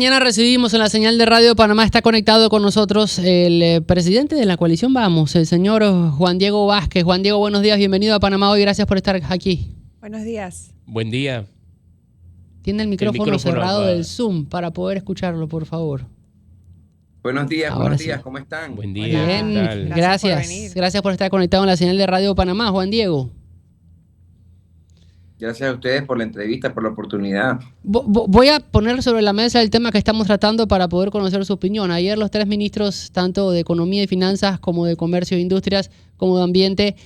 Mañana recibimos en la señal de Radio Panamá, está conectado con nosotros el presidente de la coalición Vamos, el señor Juan Diego Vázquez. Juan Diego, buenos días, bienvenido a Panamá hoy, gracias por estar aquí. Buenos días. Buen día. Tiene el micrófono cerrado del Zoom para poder escucharlo, por favor. Buenos días, Ahora buenos sí. días, ¿cómo están? Buen día. Bien, ¿Qué tal? gracias por estar conectado en la señal de Radio Panamá, Juan Diego. Gracias a ustedes por la entrevista, por la oportunidad. Voy a poner sobre la mesa el tema que estamos tratando para poder conocer su opinión. Ayer los tres ministros, tanto de Economía y Finanzas, como de Comercio e Industrias, como de Ambiente,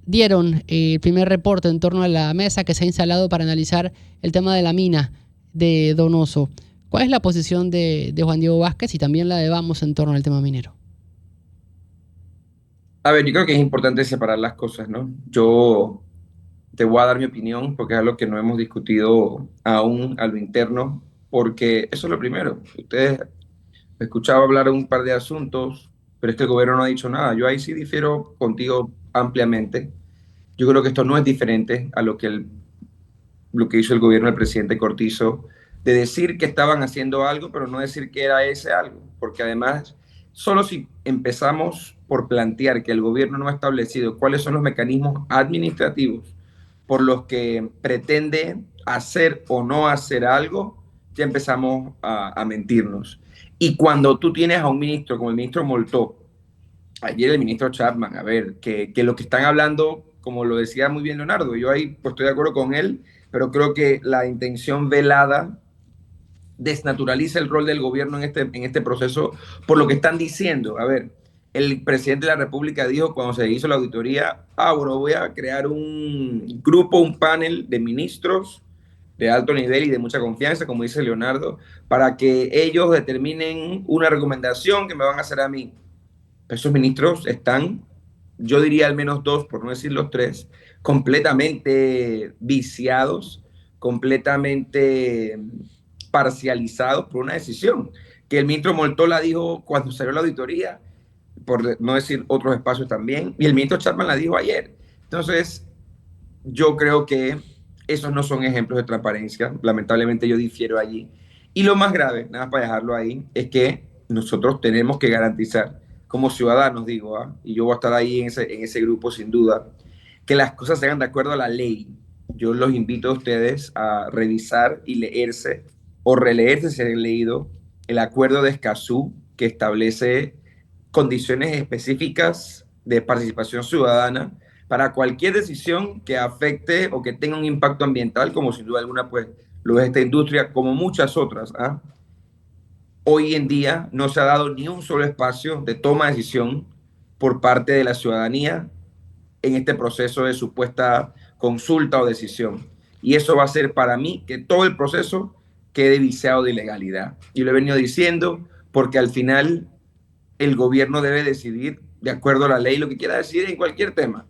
dieron el primer reporte en torno a la mesa que se ha instalado para analizar el tema de la mina de Donoso. ¿Cuál es la posición de Juan Diego Vázquez y también la de Vamos en torno al tema minero? A ver, yo creo que es importante separar las cosas, ¿no? Yo te voy a dar mi opinión porque es algo que no hemos discutido aún a lo interno, porque eso es lo primero. Ustedes he escuchado hablar de un par de asuntos, pero es que el gobierno no ha dicho nada. Yo ahí sí difiero contigo ampliamente. Yo creo que esto no es diferente a lo que hizo el gobierno del presidente Cortizo, de decir que estaban haciendo algo, pero no decir que era ese algo, porque además, solo si empezamos por plantear que el gobierno no ha establecido cuáles son los mecanismos administrativos por los que pretende hacer o no hacer algo, ya empezamos a mentirnos. Y cuando tú tienes a un ministro como el ministro Moltó, ayer el ministro Chapman, a ver, que lo que están hablando, como lo decía muy bien Leonardo, yo ahí pues estoy de acuerdo con él, pero creo que la intención velada desnaturaliza el rol del gobierno en este proceso por lo que están diciendo. A ver, el presidente de la República dijo cuando se hizo la auditoría, bueno, voy a crear un grupo, un panel de ministros de alto nivel y de mucha confianza, como dice Leonardo, para que ellos determinen una recomendación que me van a hacer a mí. Esos ministros están, yo diría al menos dos, por no decir los tres, completamente viciados, completamente parcializados por una decisión que el ministro Moltola dijo cuando salió la auditoría, por no decir otros espacios también, y el ministro Chapman la dijo ayer. Entonces, yo creo que esos no son ejemplos de transparencia. Lamentablemente yo difiero allí. Y lo más grave, nada más para dejarlo ahí, es que nosotros tenemos que garantizar, como ciudadanos, digo, y yo voy a estar ahí en ese grupo sin duda, que las cosas se hagan de acuerdo a la ley. Yo los invito a ustedes a revisar y leerse o releerse si han leído el acuerdo de Escazú que establece condiciones específicas de participación ciudadana para cualquier decisión que afecte o que tenga un impacto ambiental, como sin duda alguna pues lo es esta industria, como muchas otras. Hoy en día no se ha dado ni un solo espacio de toma de decisión por parte de la ciudadanía en este proceso de supuesta consulta o decisión. Y eso va a ser para mí que todo el proceso quede viciado de ilegalidad. Y lo he venido diciendo porque al final el gobierno debe decidir de acuerdo a la ley lo que quiera decidir en cualquier tema.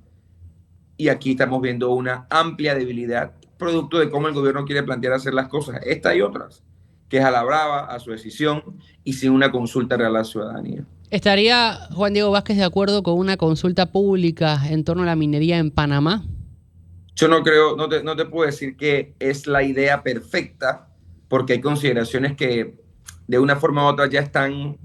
Y aquí estamos viendo una amplia debilidad producto de cómo el gobierno quiere plantear hacer las cosas, esta y otras, que es a la brava, a su decisión y sin una consulta real a la ciudadanía. ¿Estaría Juan Diego Vázquez de acuerdo con una consulta pública en torno a la minería en Panamá? Yo no creo, no te puedo decir que es la idea perfecta, porque hay consideraciones que de una forma u otra ya están,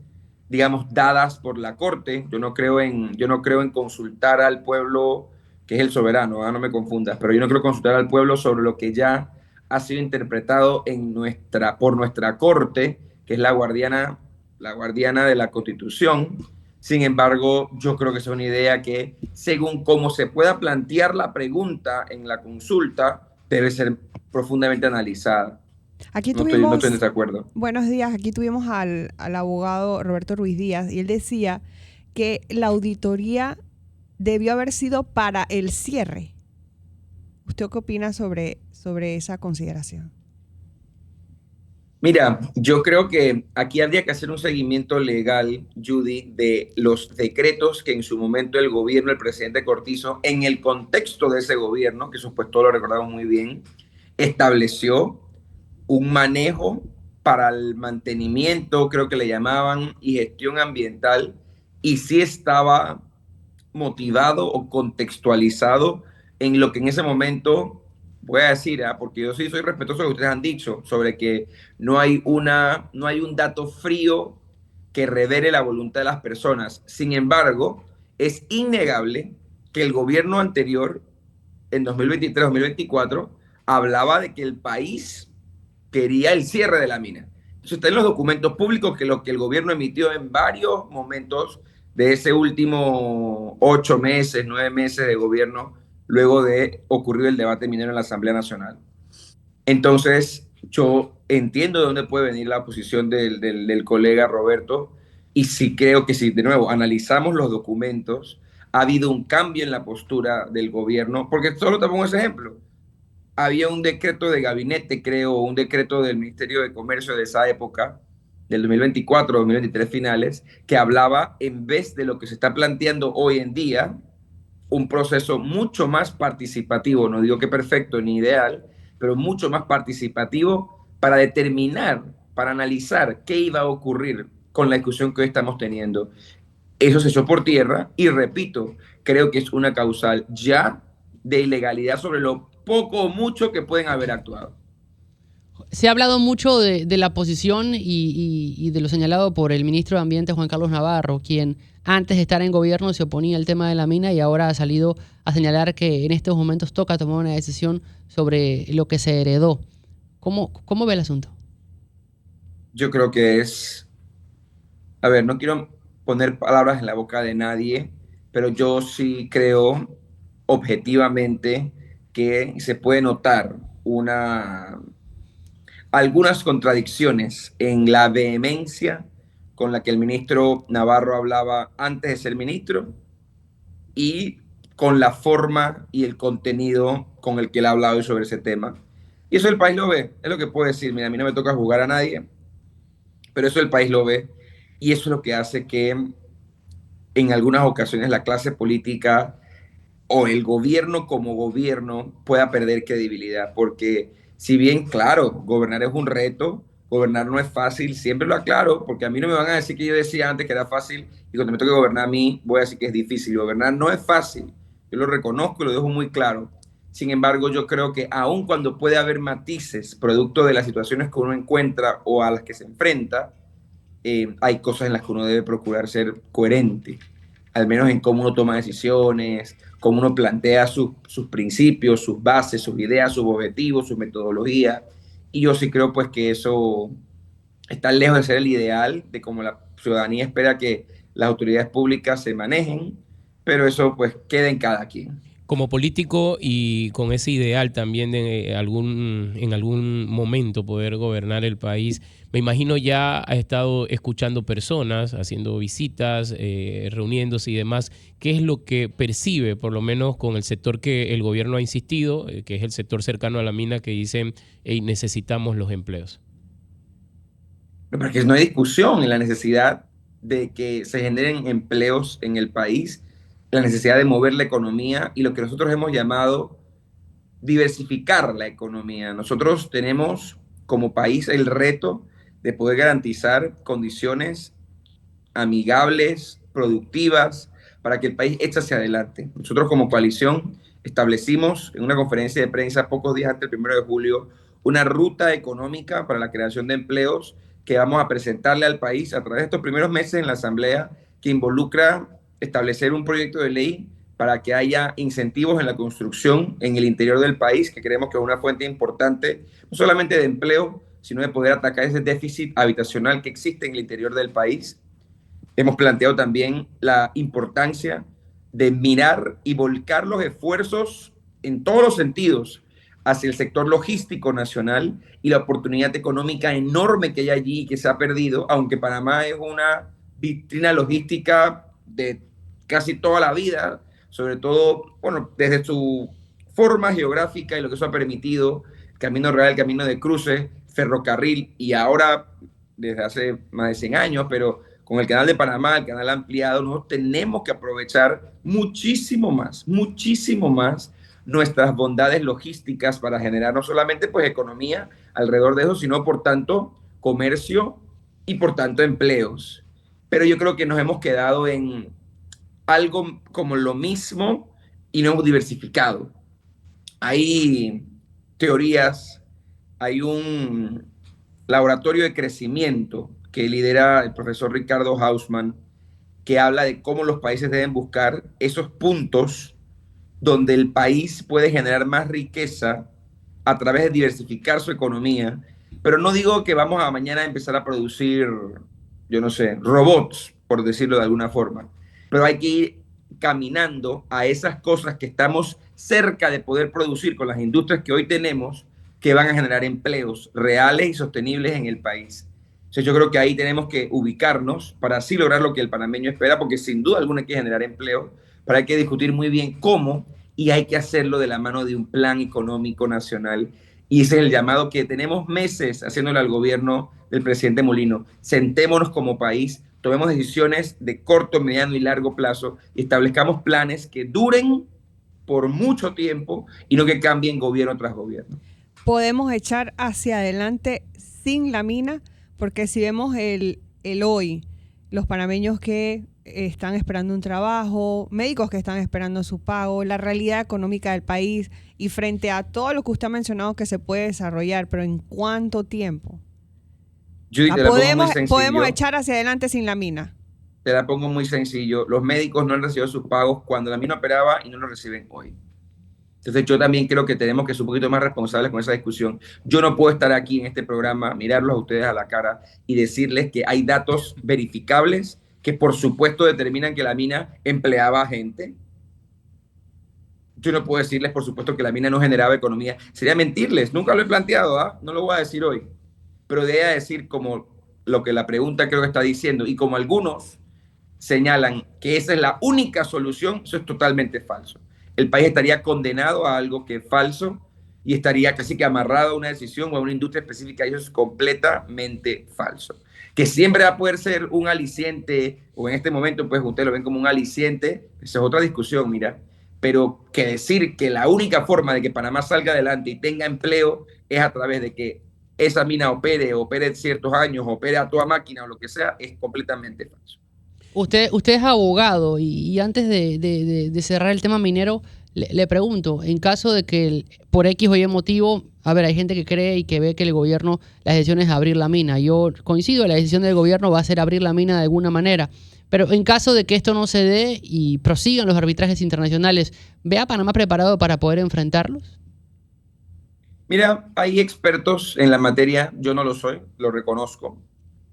digamos, dadas por la Corte. Yo no creo en consultar al pueblo, que es el soberano, no me confundas, pero yo no creo consultar al pueblo sobre lo que ya ha sido interpretado por nuestra Corte, que es la guardiana de la Constitución. Sin embargo, yo creo que es una idea que, según cómo se pueda plantear la pregunta en la consulta, debe ser profundamente analizada. Aquí no tuvimos, estoy en desacuerdo. Buenos días, aquí tuvimos al abogado Roberto Ruiz Díaz y él decía que la auditoría debió haber sido para el cierre. ¿Usted qué opina sobre esa consideración? Mira, yo creo que aquí habría que hacer un seguimiento legal, Judy, de los decretos que en su momento el gobierno, el presidente Cortizo, en el contexto de ese gobierno, que supuesto lo recordamos muy bien, estableció un manejo para el mantenimiento, creo que le llamaban, y gestión ambiental, y sí estaba motivado o contextualizado en lo que en ese momento voy a decir, porque yo sí soy respetuoso de lo que ustedes han dicho, sobre que no hay un dato frío que revele la voluntad de las personas. Sin embargo, es innegable que el gobierno anterior, en 2023-2024, hablaba de que el país quería el cierre de la mina. Eso está en los documentos públicos que lo que el gobierno emitió en varios momentos de ese último 8 meses, 9 meses de gobierno, luego de ocurrir el debate minero en la Asamblea Nacional. Entonces, yo entiendo de dónde puede venir la posición del colega Roberto, y sí creo que si, de nuevo, analizamos los documentos, ha habido un cambio en la postura del gobierno, porque solo te pongo ese ejemplo. Había un decreto de gabinete, creo, un decreto del Ministerio de Comercio de esa época, del 2024, 2023 finales, que hablaba, en vez de lo que se está planteando hoy en día, un proceso mucho más participativo, no digo que perfecto ni ideal, pero mucho más participativo para determinar, para analizar qué iba a ocurrir con la discusión que hoy estamos teniendo. Eso se echó por tierra y repito, creo que es una causal ya de ilegalidad sobre lo poco o mucho que pueden haber actuado. Se ha hablado mucho de la posición y de lo señalado por el ministro de Ambiente, Juan Carlos Navarro, quien antes de estar en gobierno se oponía al tema de la mina y ahora ha salido a señalar que en estos momentos toca tomar una decisión sobre lo que se heredó. ¿Cómo ve el asunto? Yo creo que a ver, no quiero poner palabras en la boca de nadie, pero yo sí creo objetivamente que se puede notar algunas contradicciones en la vehemencia con la que el ministro Navarro hablaba antes de ser ministro y con la forma y el contenido con el que él ha hablado sobre ese tema. Y eso el país lo ve, es lo que puedo decir. Mira, a mí no me toca jugar a nadie, pero eso el país lo ve, y eso es lo que hace que en algunas ocasiones la clase política o el gobierno como gobierno pueda perder credibilidad, porque si bien, claro, gobernar es un reto, gobernar no es fácil, siempre lo aclaro, porque a mí no me van a decir que yo decía antes que era fácil y cuando me toque gobernar a mí voy a decir que es difícil. Gobernar no es fácil, yo lo reconozco y lo dejo muy claro. Sin embargo, yo creo que aun cuando puede haber matices producto de las situaciones que uno encuentra o a las que se enfrenta, hay cosas en las que uno debe procurar ser coherente, al menos en cómo uno toma decisiones, cómo uno plantea sus principios, sus bases, sus ideas, sus objetivos, su metodología. Y yo sí creo pues que eso está lejos de ser el ideal de cómo la ciudadanía espera que las autoridades públicas se manejen, pero eso pues queda en cada quien. Como político y con ese ideal también de en algún momento poder gobernar el país, me imagino ya ha estado escuchando personas, haciendo visitas, reuniéndose y demás. ¿Qué es lo que percibe, por lo menos con el sector que el gobierno ha insistido, que es el sector cercano a la mina, que dicen, hey, necesitamos los empleos? Porque no hay discusión en la necesidad de que se generen empleos en el país, la necesidad de mover la economía y lo que nosotros hemos llamado diversificar la economía. Nosotros tenemos como país el reto de poder garantizar condiciones amigables, productivas, para que el país eche hacia adelante. Nosotros como coalición establecimos en una conferencia de prensa pocos días antes del 1 de julio una ruta económica para la creación de empleos que vamos a presentarle al país a través de estos primeros meses en la Asamblea, que involucra establecer un proyecto de ley para que haya incentivos en la construcción en el interior del país, que creemos que es una fuente importante, no solamente de empleo, sino de poder atacar ese déficit habitacional que existe en el interior del país. Hemos planteado también la importancia de mirar y volcar los esfuerzos en todos los sentidos hacia el sector logístico nacional y la oportunidad económica enorme que hay allí y que se ha perdido, aunque Panamá es una vitrina logística de casi toda la vida, sobre todo, bueno, desde su forma geográfica y lo que eso ha permitido, Camino Real, Camino de Cruces, ferrocarril y ahora desde hace más de 100 años, pero con el canal de Panamá, el canal ampliado, nosotros tenemos que aprovechar muchísimo más nuestras bondades logísticas para generar no solamente pues economía alrededor de eso, sino por tanto comercio y por tanto empleos. Pero yo creo que nos hemos quedado en algo como lo mismo y no hemos diversificado. Hay teorías, hay un laboratorio de crecimiento que lidera el profesor Ricardo Hausmann, que habla de cómo los países deben buscar esos puntos donde el país puede generar más riqueza a través de diversificar su economía. Pero no digo que vamos a mañana a empezar a producir, yo no sé, robots, por decirlo de alguna forma, pero hay que ir caminando a esas cosas que estamos cerca de poder producir con las industrias que hoy tenemos, que van a generar empleos reales y sostenibles en el país. Entonces yo creo que ahí tenemos que ubicarnos para así lograr lo que el panameño espera, porque sin duda alguna hay que generar empleo, pero hay que discutir muy bien cómo y hay que hacerlo de la mano de un plan económico nacional. Y ese es el llamado que tenemos meses haciéndole al gobierno del presidente Molino. Sentémonos como país, tomemos decisiones de corto, mediano y largo plazo y establezcamos planes que duren por mucho tiempo y no que cambien gobierno tras gobierno. Podemos echar hacia adelante sin la mina, porque si vemos el hoy, los panameños que están esperando un trabajo, médicos que están esperando su pago, la realidad económica del país y frente a todo lo que usted ha mencionado que se puede desarrollar, pero ¿en cuánto tiempo? Judy, te la pongo muy sencillo. Podemos echar hacia adelante sin la mina. Te la pongo muy sencillo. Los médicos no han recibido sus pagos cuando la mina operaba y no los reciben hoy. Entonces yo también creo que tenemos que ser un poquito más responsables con esa discusión. Yo no puedo estar aquí en este programa, mirarlos a ustedes a la cara y decirles que hay datos verificables que por supuesto determinan que la mina empleaba gente. Yo no puedo decirles por supuesto que la mina no generaba economía. Sería mentirles, nunca lo he planteado, ¿ah? No lo voy a decir hoy. Pero debería decir como lo que la pregunta creo que está diciendo y como algunos señalan que esa es la única solución, eso es totalmente falso. El país estaría condenado a algo que es falso y estaría casi que amarrado a una decisión o a una industria específica y eso es completamente falso. Que siempre va a poder ser un aliciente o en este momento pues ustedes lo ven como un aliciente, esa es otra discusión, mira, pero que decir que la única forma de que Panamá salga adelante y tenga empleo es a través de que esa mina opere ciertos años, opere a toda máquina o lo que sea, es completamente falso. Usted es abogado y antes de cerrar el tema minero, le pregunto, en caso de que por X o Y motivo, a ver, hay gente que cree y que ve que el gobierno, la decisión es abrir la mina. Yo coincido, la decisión del gobierno va a ser abrir la mina de alguna manera. Pero en caso de que esto no se dé y prosigan los arbitrajes internacionales, ¿ve a Panamá preparado para poder enfrentarlos? Mira, hay expertos en la materia, yo no lo soy, lo reconozco,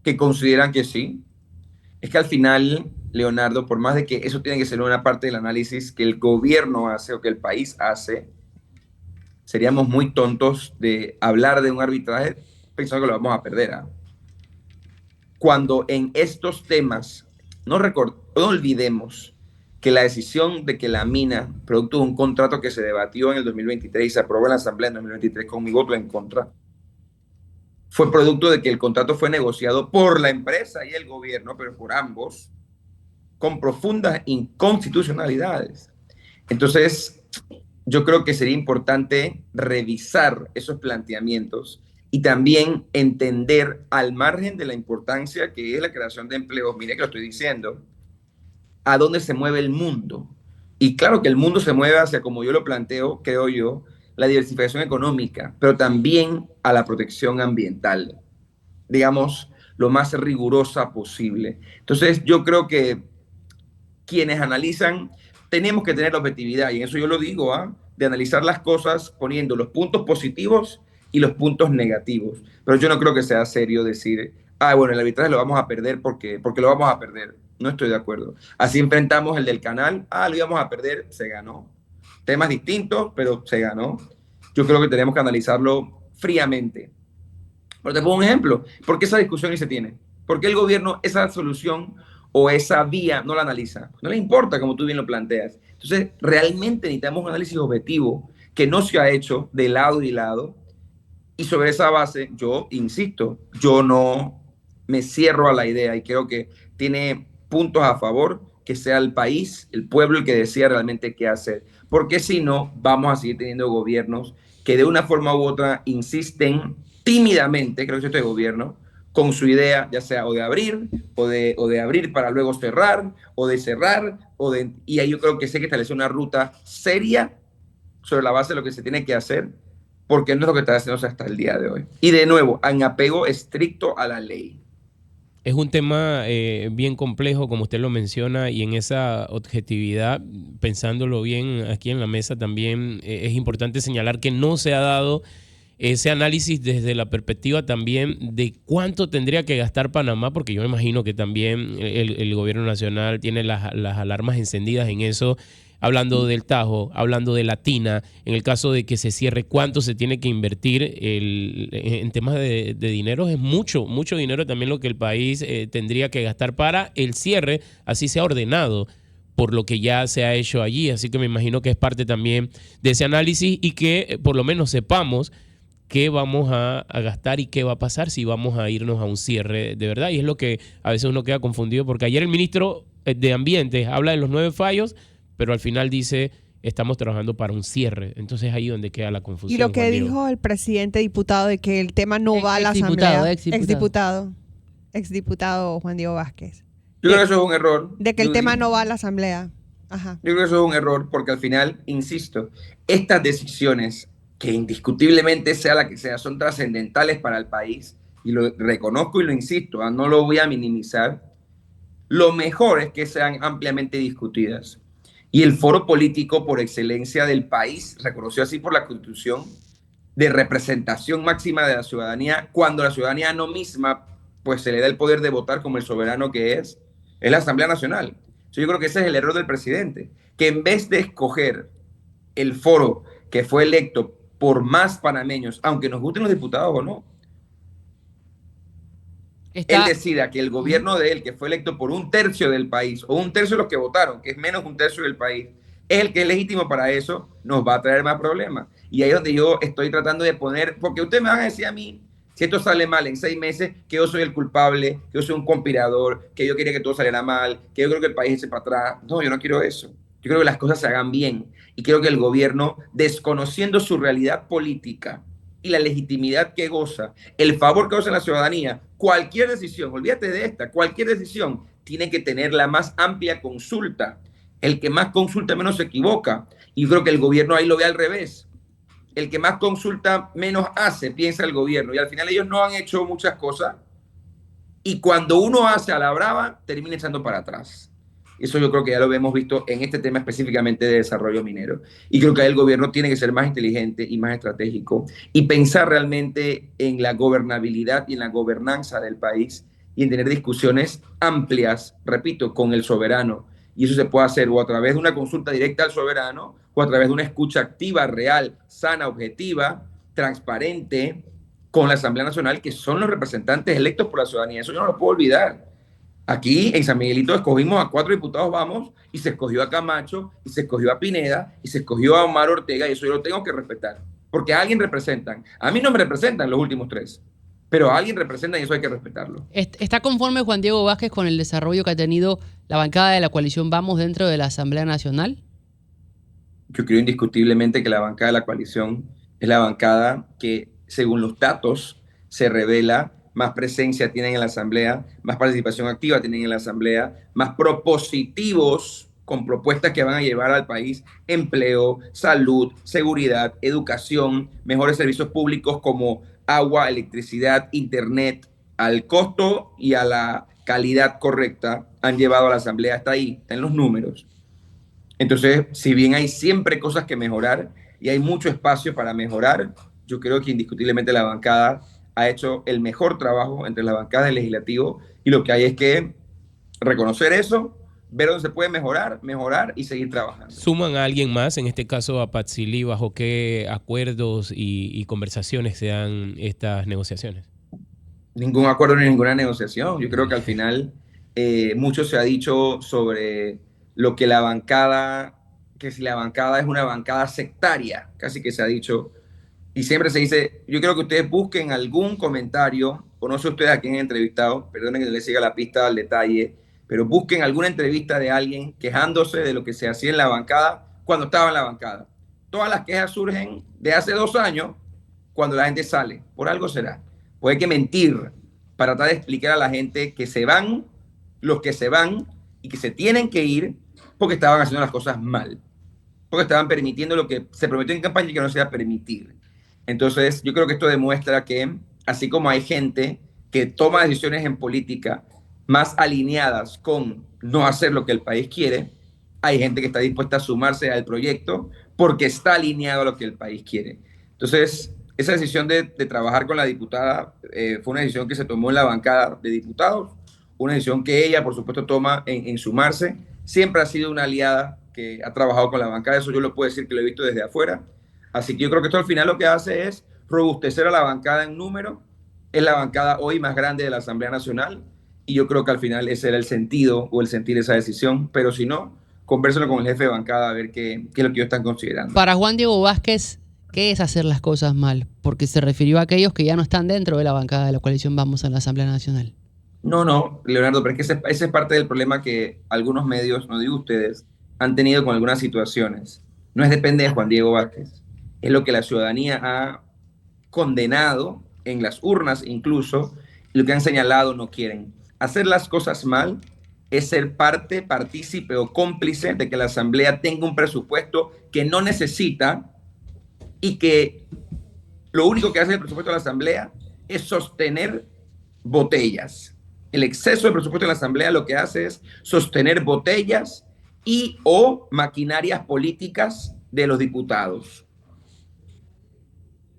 que consideran que sí. Es que al final, Leonardo, por más de que eso tiene que ser una parte del análisis que el gobierno hace o que el país hace, seríamos muy tontos de hablar de un arbitraje pensando que lo vamos a perder, ¿eh? Cuando en estos temas no olvidemos que la decisión de que la mina, producto de un contrato que se debatió en el 2023 y se aprobó en la Asamblea en 2023 con mi voto en contra, fue producto de que el contrato fue negociado por la empresa y el gobierno, pero por ambos, con profundas inconstitucionalidades. Entonces, yo creo que sería importante revisar esos planteamientos y también entender al margen de la importancia que es la creación de empleos, mire que lo estoy diciendo, a dónde se mueve el mundo. Y claro que el mundo se mueve hacia, como yo lo planteo, creo yo, la diversificación económica, pero también a la protección ambiental, digamos, lo más rigurosa posible. Entonces, yo creo que quienes analizan, tenemos que tener la objetividad, y en eso yo lo digo, de analizar las cosas poniendo los puntos positivos y los puntos negativos. Pero yo no creo que sea serio decir, bueno, el arbitraje lo vamos a perder porque lo vamos a perder. No estoy de acuerdo. Así enfrentamos el del canal, lo íbamos a perder, se ganó. Temas distintos, pero se ganó. Yo creo que tenemos que analizarlo fríamente. Pero te pongo un ejemplo. ¿Por qué esa discusión ni se tiene? ¿Por qué el gobierno esa solución o esa vía no la analiza? No le importa, como tú bien lo planteas. Entonces, realmente necesitamos un análisis objetivo que no se ha hecho de lado y lado. Y sobre esa base, yo insisto, yo no me cierro a la idea y creo que tiene puntos a favor que sea el país, el pueblo el que decida realmente qué hacer. Porque si no, vamos a seguir teniendo gobiernos que de una forma u otra insisten tímidamente, creo que este gobierno, con su idea, ya sea o de abrir, o de abrir para luego cerrar, o de cerrar, y ahí yo creo que sé que establecer una ruta seria sobre la base de lo que se tiene que hacer, porque no es lo que está haciéndose hasta el día de hoy. Y de nuevo, en apego estricto a la ley. Es un tema bien complejo, como usted lo menciona, y en esa objetividad, pensándolo bien aquí en la mesa, también es importante señalar que no se ha dado ese análisis desde la perspectiva también de cuánto tendría que gastar Panamá, porque yo me imagino que también el gobierno nacional tiene las alarmas encendidas en eso, hablando del Tajo, hablando de Latina, en el caso de que se cierre, cuánto se tiene que invertir en temas de dinero, es mucho dinero también lo que el país tendría que gastar para el cierre, así sea ordenado por lo que ya se ha hecho allí, así que me imagino que es parte también de ese análisis y que por lo menos sepamos qué vamos a gastar y qué va a pasar si vamos a irnos a un cierre de verdad. Y es lo que a veces uno queda confundido, porque ayer el ministro de Ambiente habla de los 9 fallos, pero al final dice, estamos trabajando para un cierre. Entonces ahí donde queda la confusión. Y lo que Juan Diego. dijo el presidente diputado de que el tema no va a la asamblea. Exdiputado Juan Diego Vázquez. Yo creo que eso es un error. De que el tema no va a la asamblea. Ajá. Yo creo que eso es un error porque al final, insisto, estas decisiones, que indiscutiblemente sea la que sea, son trascendentales para el país, y lo reconozco y lo insisto, no lo voy a minimizar. Lo mejor es que sean ampliamente discutidas. Y el foro político por excelencia del país, reconocido así por la Constitución, de representación máxima de la ciudadanía, cuando la ciudadanía no misma pues se le da el poder de votar como el soberano que es la Asamblea Nacional. Entonces, yo creo que ese es el error del presidente, que en vez de escoger el foro que fue electo por más panameños, aunque nos gusten los diputados o no, él decida que el gobierno de él, que fue electo por 1/3 del país, o 1/3 de los que votaron, que es menos 1/3 del país, es el que es legítimo para eso, nos va a traer más problemas. Y ahí es donde yo estoy tratando de poner, porque ustedes me van a decir a mí, si esto sale mal en 6 meses, que yo soy el culpable, que yo soy un conspirador, que yo quería que todo saliera mal, que yo creo que el país se para atrás. No, yo no quiero eso. Yo creo que las cosas se hagan bien. Y creo que el gobierno, desconociendo su realidad política y la legitimidad que goza, el favor que goza en la ciudadanía, cualquier decisión, olvídate de esta, cualquier decisión tiene que tener la más amplia consulta. El que más consulta menos se equivoca. Y yo creo que el gobierno ahí lo ve al revés. El que más consulta menos hace, piensa el gobierno. Y al final ellos no han hecho muchas cosas. Y cuando uno hace a la brava, termina echando para atrás. Eso yo creo que ya lo hemos visto en este tema específicamente de desarrollo minero. Y creo que el gobierno tiene que ser más inteligente y más estratégico y pensar realmente en la gobernabilidad y en la gobernanza del país y en tener discusiones amplias, repito, con el soberano. Y eso se puede hacer o a través de una consulta directa al soberano o a través de una escucha activa, real, sana, objetiva, transparente con la Asamblea Nacional, que son los representantes electos por la ciudadanía. Eso yo no lo puedo olvidar. Aquí en San Miguelito escogimos a 4 diputados, vamos, y se escogió a Camacho, y se escogió a Pineda, y se escogió a Omar Ortega, y eso yo lo tengo que respetar, porque a alguien representan. A mí no me representan los últimos 3, pero a alguien representan y eso hay que respetarlo. ¿Está conforme Juan Diego Vázquez con el desarrollo que ha tenido la bancada de la coalición Vamos dentro de la Asamblea Nacional? Yo creo indiscutiblemente que la bancada de la coalición es la bancada que, según los datos, se revela más presencia tienen en la Asamblea, más participación activa tienen en la Asamblea, más propositivos con propuestas que van a llevar al país empleo, salud, seguridad, educación, mejores servicios públicos como agua, electricidad, internet, al costo y a la calidad correcta, han llevado a la Asamblea hasta ahí, está en los números. Entonces, si bien hay siempre cosas que mejorar y hay mucho espacio para mejorar, yo creo que indiscutiblemente la bancada ha hecho el mejor trabajo entre las bancadas del legislativo y lo que hay es que reconocer eso, ver dónde se puede mejorar y seguir trabajando. ¿Suman a alguien más, en este caso a Patsili, bajo qué acuerdos y conversaciones se dan estas negociaciones? Ningún acuerdo ni ninguna negociación. Yo creo que al final mucho se ha dicho sobre lo que la bancada, que si la bancada es una bancada sectaria, casi que se ha dicho. Y siempre se dice, yo creo que ustedes busquen algún comentario, o no sé ustedes a quién han entrevistado, perdonen que les siga la pista al detalle, pero busquen alguna entrevista de alguien quejándose de lo que se hacía en la bancada cuando estaba en la bancada. Todas las quejas surgen de hace 2 años, cuando la gente sale. Por algo será. Pues hay que mentir para tratar de explicar a la gente que se van los que se van y que se tienen que ir porque estaban haciendo las cosas mal, porque estaban permitiendo lo que se prometió en campaña y que no se iba a permitir. Entonces, yo creo que esto demuestra que, así como hay gente que toma decisiones en política más alineadas con no hacer lo que el país quiere, hay gente que está dispuesta a sumarse al proyecto porque está alineado a lo que el país quiere. Entonces, esa decisión de trabajar con la diputada fue una decisión que se tomó en la bancada de diputados, una decisión que ella, por supuesto, toma en sumarse. Siempre ha sido una aliada que ha trabajado con la bancada, eso yo lo puedo decir que lo he visto desde afuera. Así que yo creo que esto al final lo que hace es robustecer a la bancada en número. Es la bancada hoy más grande de la Asamblea Nacional y yo creo que al final ese era el sentido o el sentir esa decisión. Pero si no, convérselo con el jefe de bancada a ver qué es lo que ellos están considerando. Para Juan Diego Vázquez, ¿qué es hacer las cosas mal? Porque se refirió a aquellos que ya no están dentro de la bancada de la coalición Vamos a la Asamblea Nacional. No, Leonardo, pero es que ese es parte del problema que algunos medios, no digo ustedes, han tenido con algunas situaciones. No es depende de Juan Diego Vázquez, es lo que la ciudadanía ha condenado en las urnas incluso, y lo que han señalado no quieren. Hacer las cosas mal es ser parte, partícipe o cómplice de que la Asamblea tenga un presupuesto que no necesita y que lo único que hace el presupuesto de la Asamblea es sostener botellas. El exceso de presupuesto de la Asamblea lo que hace es sostener botellas y o maquinarias políticas de los diputados.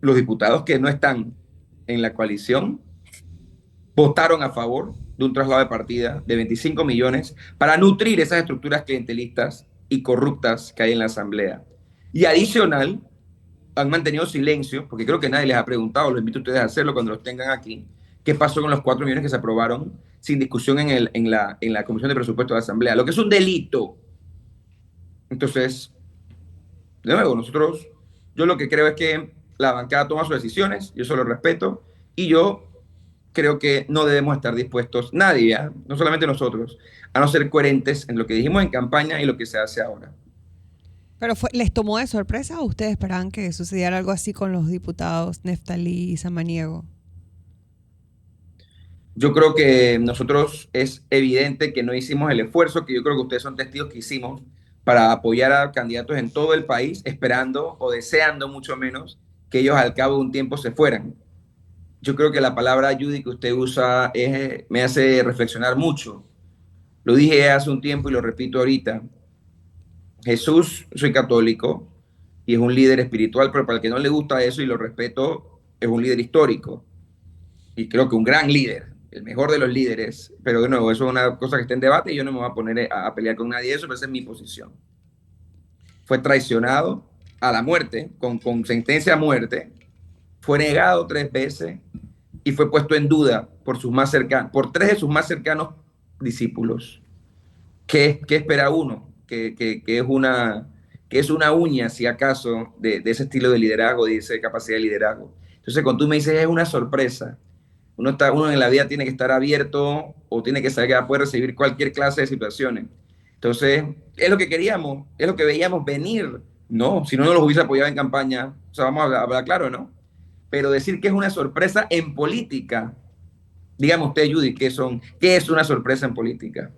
Los diputados que no están en la coalición votaron a favor de un traslado de partida de 25 millones para nutrir esas estructuras clientelistas y corruptas que hay en la Asamblea. Y adicional, han mantenido silencio, porque creo que nadie les ha preguntado, los invito a ustedes a hacerlo cuando los tengan aquí, qué pasó con los 4 millones que se aprobaron sin discusión en la Comisión de Presupuesto de la Asamblea, lo que es un delito. Entonces, de nuevo, yo lo que creo es que la bancada toma sus decisiones, yo eso lo respeto, y yo creo que no debemos estar dispuestos, nadie, no solamente nosotros, a no ser coherentes en lo que dijimos en campaña y lo que se hace ahora. ¿Pero les tomó de sorpresa o ustedes esperaban que sucediera algo así con los diputados Neftalí y Samaniego? Yo creo que nosotros es evidente que no hicimos el esfuerzo, que yo creo que ustedes son testigos que hicimos para apoyar a candidatos en todo el país, esperando o deseando mucho menos que ellos al cabo de un tiempo se fueran. Yo creo que la palabra Judy que usted usa me hace reflexionar mucho. Lo dije hace un tiempo y lo repito ahorita. Jesús, soy católico y es un líder espiritual, pero para el que no le gusta eso y lo respeto, es un líder histórico. Y creo que un gran líder, el mejor de los líderes, pero de nuevo, eso es una cosa que está en debate y yo no me voy a poner a pelear con nadie de eso, pero esa es mi posición. Fue traicionado a la muerte, con sentencia a muerte, fue negado 3 veces y fue puesto en duda por sus más cercanos, por 3 de sus más cercanos discípulos. ¿Qué espera uno? Que es una uña, si acaso, de ese estilo de liderazgo, de esa capacidad de liderazgo. Entonces, cuando tú me dices es una sorpresa, uno en la vida tiene que estar abierto o tiene que saber que puede recibir cualquier clase de situaciones. Entonces, es lo que queríamos, es lo que veíamos venir. No, si no nos los hubiese apoyado en campaña, o sea, vamos a hablar claro, ¿no? Pero decir que es una sorpresa en política, dígame usted, Judy, ¿qué es una sorpresa en política?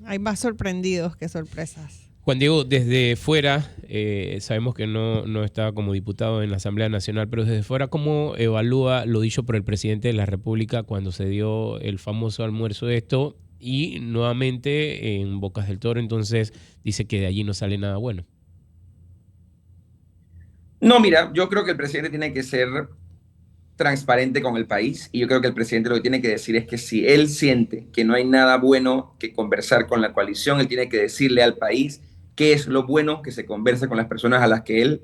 Hay más sorprendidos que sorpresas. Juan Diego, desde fuera, sabemos que no está como diputado en la Asamblea Nacional, pero desde fuera, ¿cómo evalúa lo dicho por el presidente de la República cuando se dio el famoso almuerzo de esto? Y nuevamente en Bocas del Toro, entonces dice que de allí no sale nada bueno. No, mira, yo creo que el presidente tiene que ser transparente con el país y yo creo que el presidente lo que tiene que decir es que si él siente que no hay nada bueno que conversar con la coalición, él tiene que decirle al país qué es lo bueno que se conversa con las personas a las que el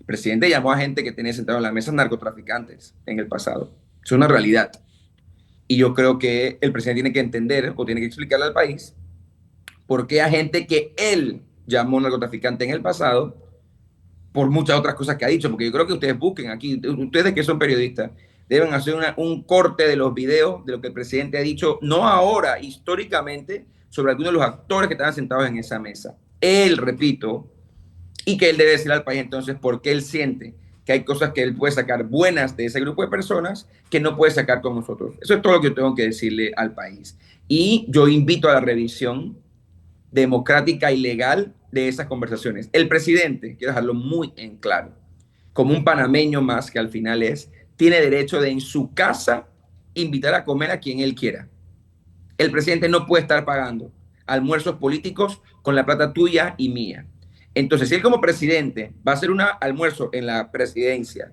presidente llamó a gente que tenía sentado en la mesa narcotraficantes en el pasado. Es una realidad. Y yo creo que el presidente tiene que entender o tiene que explicarle al país por qué a gente que él llamó narcotraficante en el pasado, por muchas otras cosas que ha dicho, porque yo creo que ustedes busquen aquí, ustedes que son periodistas, deben hacer un corte de los videos de lo que el presidente ha dicho, no ahora, históricamente, sobre algunos de los actores que estaban sentados en esa mesa. Él, repito, y que él debe decir al país entonces por qué él siente que hay cosas que él puede sacar buenas de ese grupo de personas que no puede sacar con nosotros. Eso es todo lo que yo tengo que decirle al país. Y yo invito a la revisión democrática y legal de esas conversaciones. El presidente, quiero dejarlo muy en claro, como un panameño más, que al final es, tiene derecho de en su casa invitar a comer a quien él quiera. El presidente no puede estar pagando almuerzos políticos con la plata tuya y mía. Entonces, si él como presidente va a hacer un almuerzo en la presidencia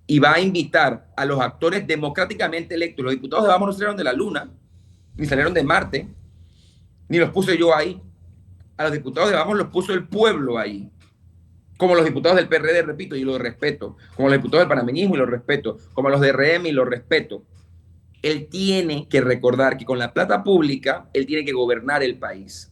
y va a invitar a los actores democráticamente electos, los diputados de Vamos no salieron de la Luna, ni salieron de Marte, ni los puse yo ahí. A los diputados de Vamos los puso el pueblo ahí. Como los diputados del PRD, repito, y los respeto. Como los diputados del panameñismo, y los respeto. Como los de RM, y los respeto. Él tiene que recordar que con la plata pública, él tiene que gobernar el país.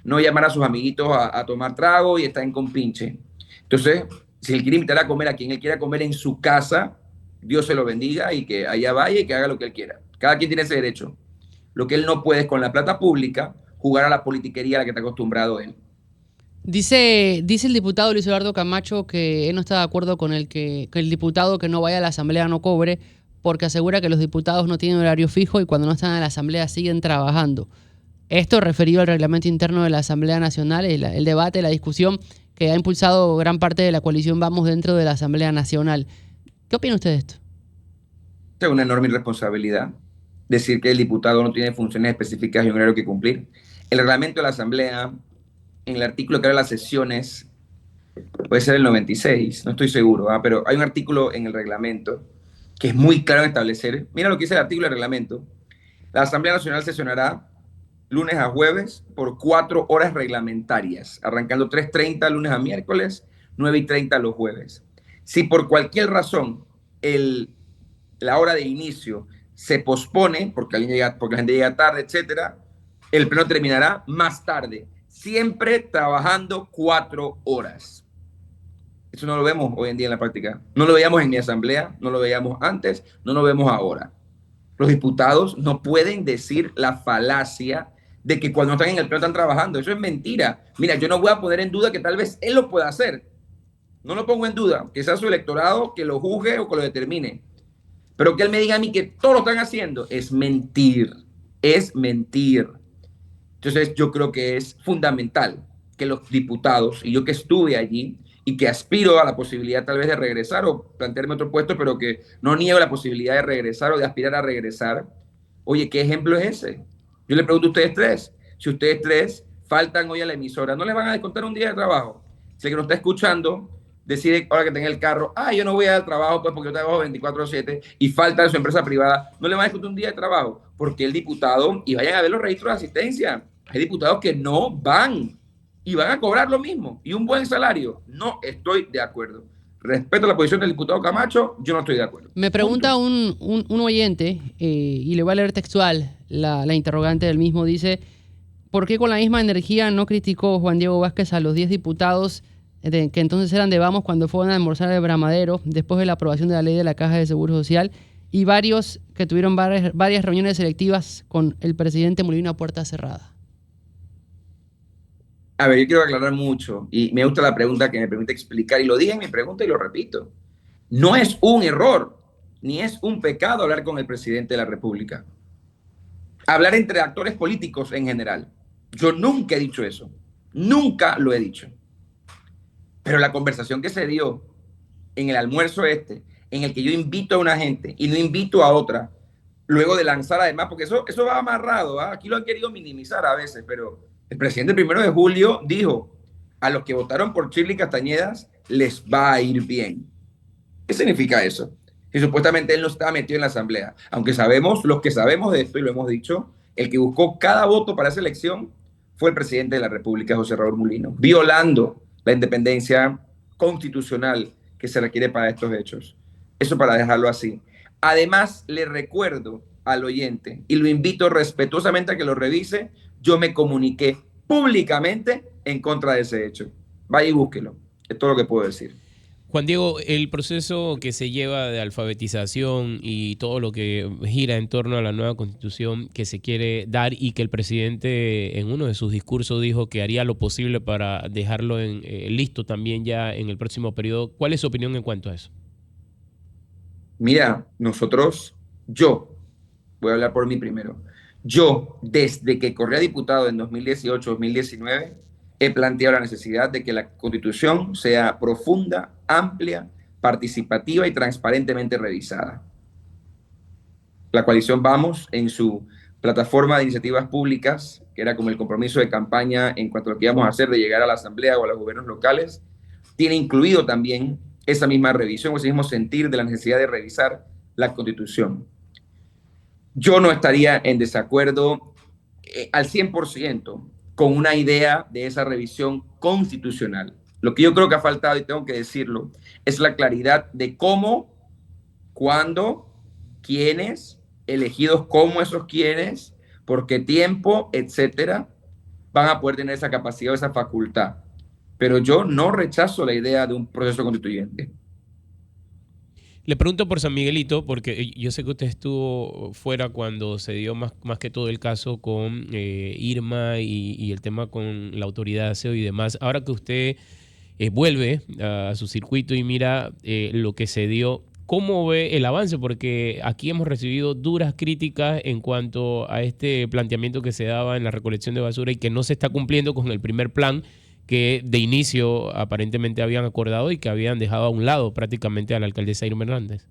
No llamar a sus amiguitos a tomar trago y estar en compinche. Entonces, si él quiere invitar a comer a quien él quiera comer en su casa, Dios se lo bendiga y que allá vaya y que haga lo que él quiera. Cada quien tiene ese derecho. Lo que él no puede es con la plata pública jugar a la politiquería a la que está acostumbrado él. Dice el diputado Luis Eduardo Camacho que él no está de acuerdo con que el diputado que no vaya a la asamblea no cobre, porque asegura que los diputados no tienen horario fijo y cuando no están en la asamblea siguen trabajando. Esto referido al reglamento interno de la Asamblea Nacional, el debate, la discusión que ha impulsado gran parte de la coalición Vamos dentro de la Asamblea Nacional. ¿Qué opina usted de esto? Es una enorme irresponsabilidad decir que el diputado no tiene funciones específicas y un horario que cumplir. El reglamento de la Asamblea, en el artículo que habla de las sesiones, puede ser el 96, no estoy seguro, pero hay un artículo en el reglamento que es muy claro en establecer. Mira lo que dice el artículo del reglamento. La Asamblea Nacional sesionará lunes a jueves por 4 horas reglamentarias, arrancando 3:30 lunes a miércoles, 9:30 los jueves. Si por cualquier razón la hora de inicio se pospone, porque la gente llega tarde, etcétera, el pleno terminará más tarde, siempre trabajando 4 horas. Eso no lo vemos hoy en día en la práctica. No lo veíamos en mi asamblea, no lo veíamos antes, no lo vemos ahora. Los diputados no pueden decir la falacia de que cuando están en el pleno están trabajando. Eso es mentira. Mira, yo no voy a poner en duda que tal vez él lo pueda hacer. No lo pongo en duda. Que sea su electorado que lo juzgue o que lo determine. Pero que él me diga a mí que todo lo están haciendo es mentir. Es mentir. Entonces yo creo que es fundamental que los diputados, y yo que estuve allí y que aspiro a la posibilidad tal vez de regresar o plantearme otro puesto, pero que no niego la posibilidad de regresar o de aspirar a regresar. Oye, ¿qué ejemplo es ese? Yo le pregunto a ustedes tres, si ustedes tres faltan hoy a la emisora, ¿no les van a descontar un día de trabajo? Si el que nos está escuchando decide ahora que tenga el carro, yo no voy al trabajo pues porque yo trabajo 24/7 y falta de su empresa privada, no le van a descontar un día de trabajo, porque el diputado, y vayan a ver los registros de asistencia, hay diputados que no van y van a cobrar lo mismo y un buen salario. No estoy de acuerdo. Respeto la posición del diputado Camacho, yo no estoy de acuerdo. Me pregunta un oyente, y le voy a leer textual la interrogante del mismo, dice, ¿por qué con la misma energía no criticó Juan Diego Vázquez a los 10 diputados que entonces eran de Vamos cuando fueron a almorzar al Bramadero después de la aprobación de la ley de la Caja de Seguro Social y varios que tuvieron varias reuniones selectivas con el presidente Mulino a puerta cerrada? A ver, yo quiero aclarar mucho y me gusta la pregunta que me permite explicar y lo dije en mi pregunta y lo repito. No es un error ni es un pecado hablar con el presidente de la República. Hablar entre actores políticos en general. Yo nunca he dicho eso. Nunca lo he dicho. Pero la conversación que se dio en el almuerzo en el que yo invito a una gente y no invito a otra, luego de lanzar además, porque eso va amarrado, aquí lo han querido minimizar a veces, pero el presidente el 1 de julio dijo, a los que votaron por Shirley Castañedas les va a ir bien. ¿Qué significa eso? Que supuestamente él no estaba metido en la asamblea, aunque sabemos, los que sabemos de esto y lo hemos dicho, el que buscó cada voto para esa elección fue el presidente de la República, José Raúl Mulino, violando la independencia constitucional que se requiere para estos hechos. Eso para dejarlo así. Además, le recuerdo al oyente y lo invito respetuosamente a que lo revise, yo me comuniqué públicamente en contra de ese hecho. Vaya y búsquelo. Es todo lo que puedo decir. Juan Diego, el proceso que se lleva de alfabetización y todo lo que gira en torno a la nueva constitución que se quiere dar y que el presidente en uno de sus discursos dijo que haría lo posible para dejarlo listo también ya en el próximo periodo. ¿Cuál es su opinión en cuanto a eso? Mira, yo voy a hablar por mí primero. Yo, desde que corrí a diputado en 2018-2019, he planteado la necesidad de que la Constitución sea profunda, amplia, participativa y transparentemente revisada. La coalición Vamos, en su plataforma de iniciativas públicas, que era como el compromiso de campaña en cuanto a lo que íbamos a hacer de llegar a la asamblea o a los gobiernos locales, tiene incluido también esa misma revisión, ese mismo sentir de la necesidad de revisar la Constitución. Yo no estaría en desacuerdo al 100% con una idea de esa revisión constitucional. Lo que yo creo que ha faltado, y tengo que decirlo, es la claridad de cómo, cuándo, quiénes, elegidos como esos quiénes, por qué tiempo, etcétera, van a poder tener esa capacidad o esa facultad. Pero yo no rechazo la idea de un proceso constituyente. Le pregunto por San Miguelito, porque yo sé que usted estuvo fuera cuando se dio más que todo el caso con Irma y el tema con la autoridad de aseo y demás. Ahora que usted vuelve a su circuito y mira lo que se dio, ¿cómo ve el avance? Porque aquí hemos recibido duras críticas en cuanto a este planteamiento que se daba en la recolección de basura y que no se está cumpliendo con el primer plan que de inicio aparentemente habían acordado y que habían dejado a un lado prácticamente a la alcaldesa Irma Hernández.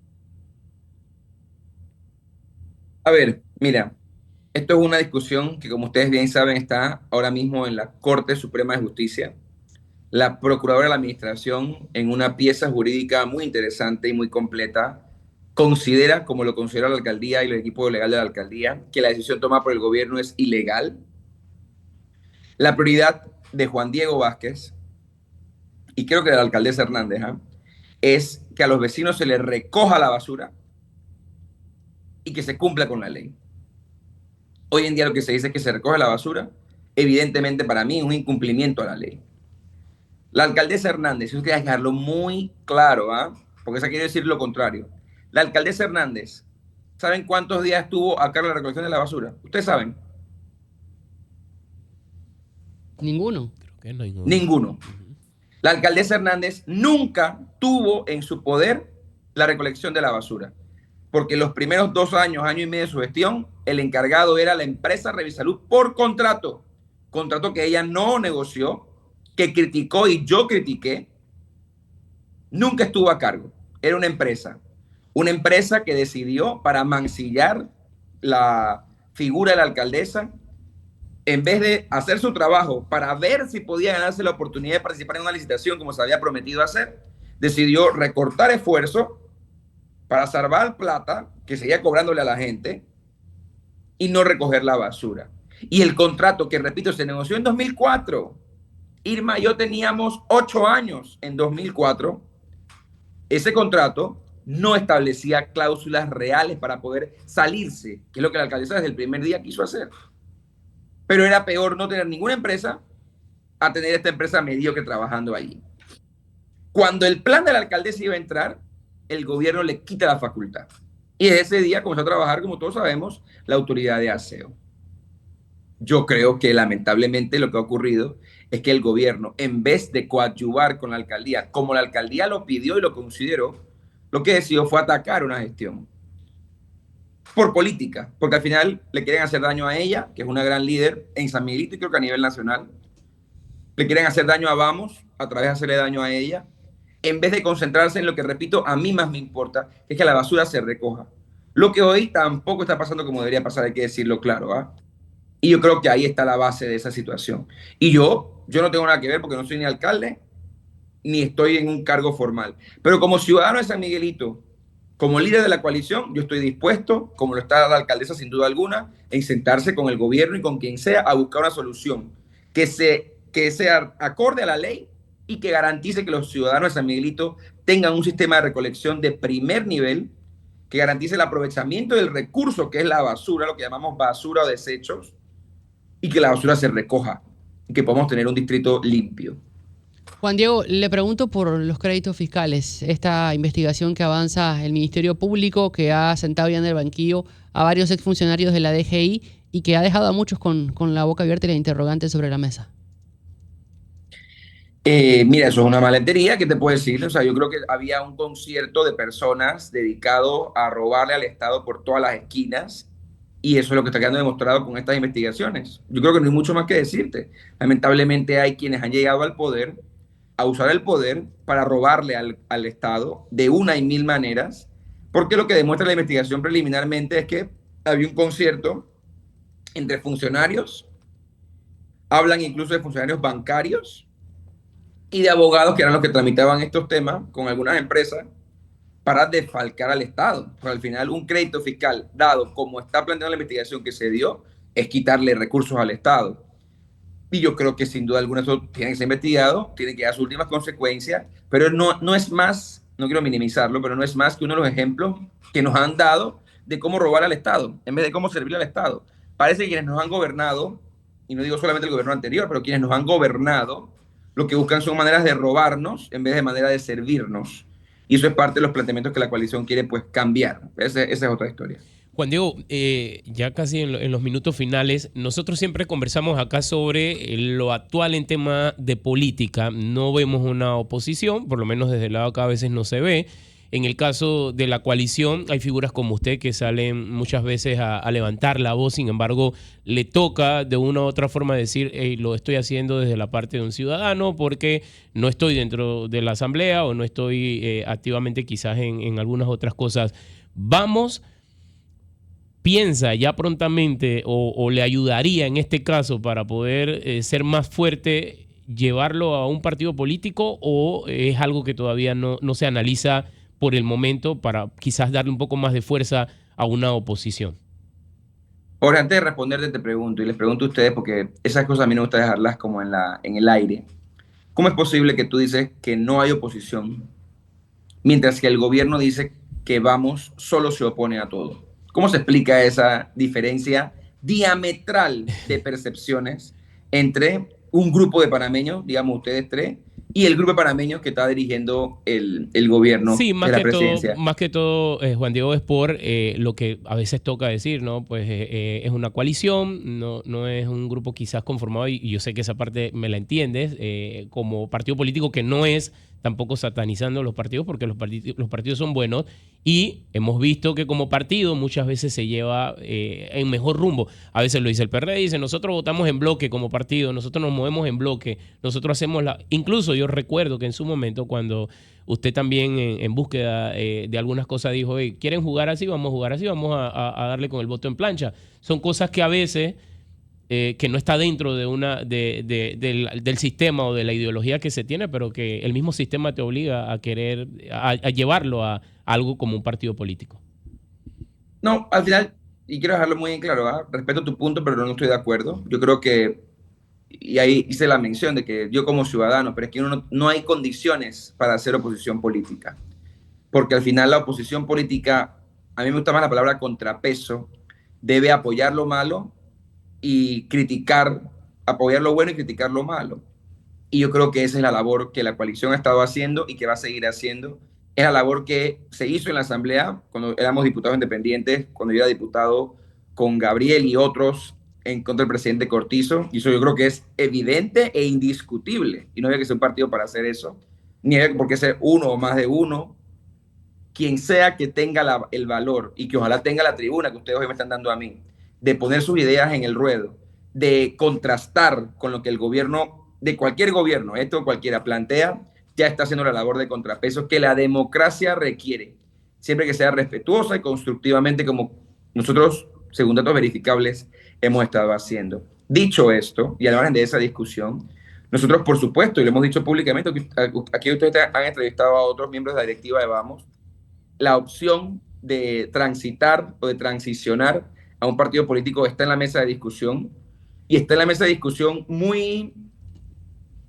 A ver, mira, esto es una discusión que, como ustedes bien saben, está ahora mismo en la Corte Suprema de Justicia. La Procuradora de la Administración, en una pieza jurídica muy interesante y muy completa, considera, como lo considera la alcaldía y el equipo legal de la alcaldía, que la decisión tomada por el gobierno es ilegal. La prioridad de Juan Diego Vázquez, y creo que de la alcaldesa Hernández, es que a los vecinos se les recoja la basura y que se cumpla con la ley. Hoy en día lo que se dice es que se recoge la basura, evidentemente para mí es un incumplimiento a la ley. La alcaldesa Hernández, eso hay que dejarlo muy claro, porque eso quiere decir lo contrario. La alcaldesa Hernández, ¿saben cuántos días estuvo a cargo de la recolección de la basura? ¿Ustedes saben? Ninguno. Creo que no hay Ninguno. La alcaldesa Hernández nunca tuvo en su poder la recolección de la basura, porque los primeros 2 años, año y medio de su gestión, el encargado era la empresa Revisalud por contrato que ella no negoció, que criticó y yo critiqué. Nunca estuvo a cargo. Era una empresa que decidió, para mancillar la figura de la alcaldesa, en vez de hacer su trabajo para ver si podía ganarse la oportunidad de participar en una licitación como se había prometido hacer, decidió recortar esfuerzo para salvar plata que seguía cobrándole a la gente y no recoger la basura. Y el contrato, que repito, se negoció en 2004. Irma y yo teníamos 8 años en 2004. Ese contrato no establecía cláusulas reales para poder salirse, que es lo que la alcaldesa desde el primer día quiso hacer. Pero era peor no tener ninguna empresa a tener esta empresa mediocre trabajando allí. Cuando el plan de la alcaldesa iba a entrar, el gobierno le quita la facultad. Y ese día comenzó a trabajar, como todos sabemos, la autoridad de aseo. Yo creo que lamentablemente lo que ha ocurrido es que el gobierno, en vez de coadyuvar con la alcaldía, como la alcaldía lo pidió y lo consideró, lo que decidió fue atacar una gestión. Por política, porque al final le quieren hacer daño a ella, que es una gran líder en San Miguelito y creo que a nivel nacional. Le quieren hacer daño a Vamos, a través de hacerle daño a ella, en vez de concentrarse en lo que, repito, a mí más me importa, que es que la basura se recoja. Lo que hoy tampoco está pasando como debería pasar, hay que decirlo claro, Y yo creo que ahí está la base de esa situación. Y yo no tengo nada que ver porque no soy ni alcalde, ni estoy en un cargo formal. Pero como ciudadano de San Miguelito, como líder de la coalición, yo estoy dispuesto, como lo está la alcaldesa sin duda alguna, en sentarse con el gobierno y con quien sea a buscar una solución que sea acorde a la ley y que garantice que los ciudadanos de San Miguelito tengan un sistema de recolección de primer nivel, que garantice el aprovechamiento del recurso que es la basura, lo que llamamos basura o desechos, y que la basura se recoja y que podamos tener un distrito limpio. Juan Diego, le pregunto por los créditos fiscales, esta investigación que avanza el Ministerio Público, que ha sentado ya en el banquillo a varios exfuncionarios de la DGI y que ha dejado a muchos con la boca abierta y la interrogante sobre la mesa. Mira, eso es una malentería, ¿qué te puedo decir? O sea, yo creo que había un concierto de personas dedicado a robarle al Estado por todas las esquinas y eso es lo que está quedando demostrado con estas investigaciones. Yo creo que no hay mucho más que decirte. Lamentablemente hay quienes han llegado al poder a usar el poder para robarle al Estado de una y mil maneras, porque lo que demuestra la investigación preliminarmente es que había un concierto entre funcionarios, hablan incluso de funcionarios bancarios y de abogados que eran los que tramitaban estos temas con algunas empresas para desfalcar al Estado. Porque al final un crédito fiscal dado como está planteando la investigación que se dio es quitarle recursos al Estado. Y yo creo que sin duda alguna eso tiene que ser investigado, tiene que dar sus últimas consecuencias, pero no es más, no quiero minimizarlo, pero no es más que uno de los ejemplos que nos han dado de cómo robar al Estado, en vez de cómo servir al Estado. Parece que quienes nos han gobernado, y no digo solamente el gobierno anterior, pero quienes nos han gobernado, lo que buscan son maneras de robarnos en vez de maneras de servirnos. Y eso es parte de los planteamientos que la coalición quiere pues cambiar. Esa es otra historia. Juan Diego, ya casi en los minutos finales, nosotros siempre conversamos acá sobre lo actual en tema de política. No vemos una oposición, por lo menos desde el lado acá a veces no se ve. En el caso de la coalición hay figuras como usted que salen muchas veces a levantar la voz, sin embargo le toca de una u otra forma decir hey, lo estoy haciendo desde la parte de un ciudadano porque no estoy dentro de la asamblea o no estoy activamente quizás en algunas otras cosas. Vamos... ¿Piensa ya prontamente o le ayudaría en este caso para poder ser más fuerte llevarlo a un partido político o es algo que todavía no se analiza por el momento para quizás darle un poco más de fuerza a una oposición? Ahora, antes de responderte, te pregunto, y les pregunto a ustedes, porque esas cosas a mí no me gusta dejarlas como en el aire. ¿Cómo es posible que tú dices que no hay oposición, mientras que el gobierno dice que vamos, solo se opone a todo? ¿Cómo se explica esa diferencia diametral de percepciones entre un grupo de panameños, digamos ustedes tres, y el grupo de panameños que está dirigiendo el gobierno Sí, de la presidencia? más que todo Juan Diego, es por lo que a veces toca decir, ¿no? Pues es una coalición, no es un grupo quizás conformado, y yo sé que esa parte me la entiendes, como partido político que no es tampoco satanizando los partidos, porque los partidos son buenos, y hemos visto que como partido muchas veces se lleva en mejor rumbo. A veces lo dice el PRD, dice, nosotros votamos en bloque como partido, nosotros nos movemos en bloque, nosotros hacemos la... Incluso yo recuerdo que en su momento cuando usted también en búsqueda de algunas cosas dijo, hey, ¿quieren jugar así? Vamos a jugar así, vamos a darle con el voto en plancha. Son cosas que a veces que no está dentro de del sistema o de la ideología que se tiene, pero que el mismo sistema te obliga a querer, a llevarlo a algo como un partido político. No, al final, y quiero dejarlo muy en claro, ¿ah? Respeto tu punto, pero no estoy de acuerdo. Yo creo que, y ahí hice la mención de que yo como ciudadano, pero es que no hay condiciones para hacer oposición política, porque al final la oposición política, a mí me gusta más la palabra contrapeso, debe apoyar lo malo y criticar, apoyar lo bueno y criticar lo malo. Y yo creo que esa es la labor que la coalición ha estado haciendo y que va a seguir haciendo. Es la labor que se hizo en la Asamblea cuando éramos diputados independientes, cuando yo era diputado con Gabriel y otros en contra del presidente Cortizo. Y eso yo creo que es evidente e indiscutible. Y no había que ser un partido para hacer eso, ni había por qué ser uno o más de uno. Quien sea que tenga el valor y que ojalá tenga la tribuna que ustedes hoy me están dando a mí, de poner sus ideas en el ruedo, de contrastar con lo que el gobierno, de cualquier gobierno, esto cualquiera plantea, ya está haciendo la labor de contrapeso que la democracia requiere, siempre que sea respetuosa y constructivamente como nosotros, según datos verificables, hemos estado haciendo. Dicho esto, y al margen de esa discusión, nosotros, por supuesto, y lo hemos dicho públicamente, aquí ustedes han entrevistado a otros miembros de la directiva de Vamos, la opción de transitar o de transicionar a un partido político está en la mesa de discusión y está en la mesa de discusión muy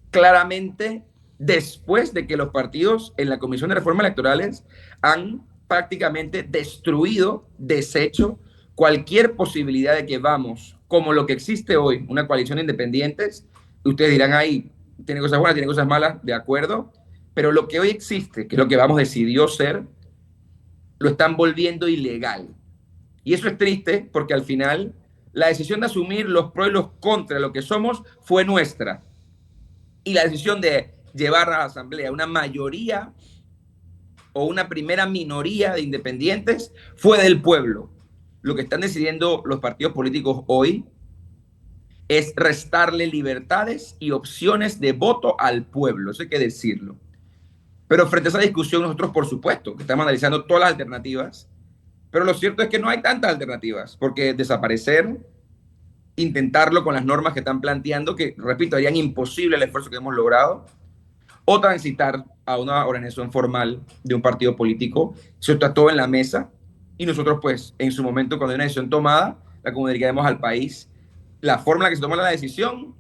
claramente después de que los partidos en la Comisión de Reformas Electorales han prácticamente destruido, deshecho cualquier posibilidad de que Vamos, como lo que existe hoy, una coalición de independientes. Ustedes dirán ahí, tiene cosas buenas, tiene cosas malas, de acuerdo, pero lo que hoy existe, que es lo que Vamos decidió ser, lo están volviendo ilegal. Y eso es triste porque al final la decisión de asumir los pros y los contras de lo que somos fue nuestra. Y la decisión de llevar a la Asamblea una mayoría o una primera minoría de independientes fue del pueblo. Lo que están decidiendo los partidos políticos hoy es restarle libertades y opciones de voto al pueblo, eso hay que decirlo. Pero frente a esa discusión nosotros, por supuesto, que estamos analizando todas las alternativas, pero lo cierto es que no hay tantas alternativas, porque desaparecer, intentarlo con las normas que están planteando, que, repito, harían imposible el esfuerzo que hemos logrado, o transitar a una organización formal de un partido político. Eso está todo en la mesa y nosotros, pues, en su momento, cuando hay una decisión tomada, la comunicaremos al país, la forma en la que se toma la decisión,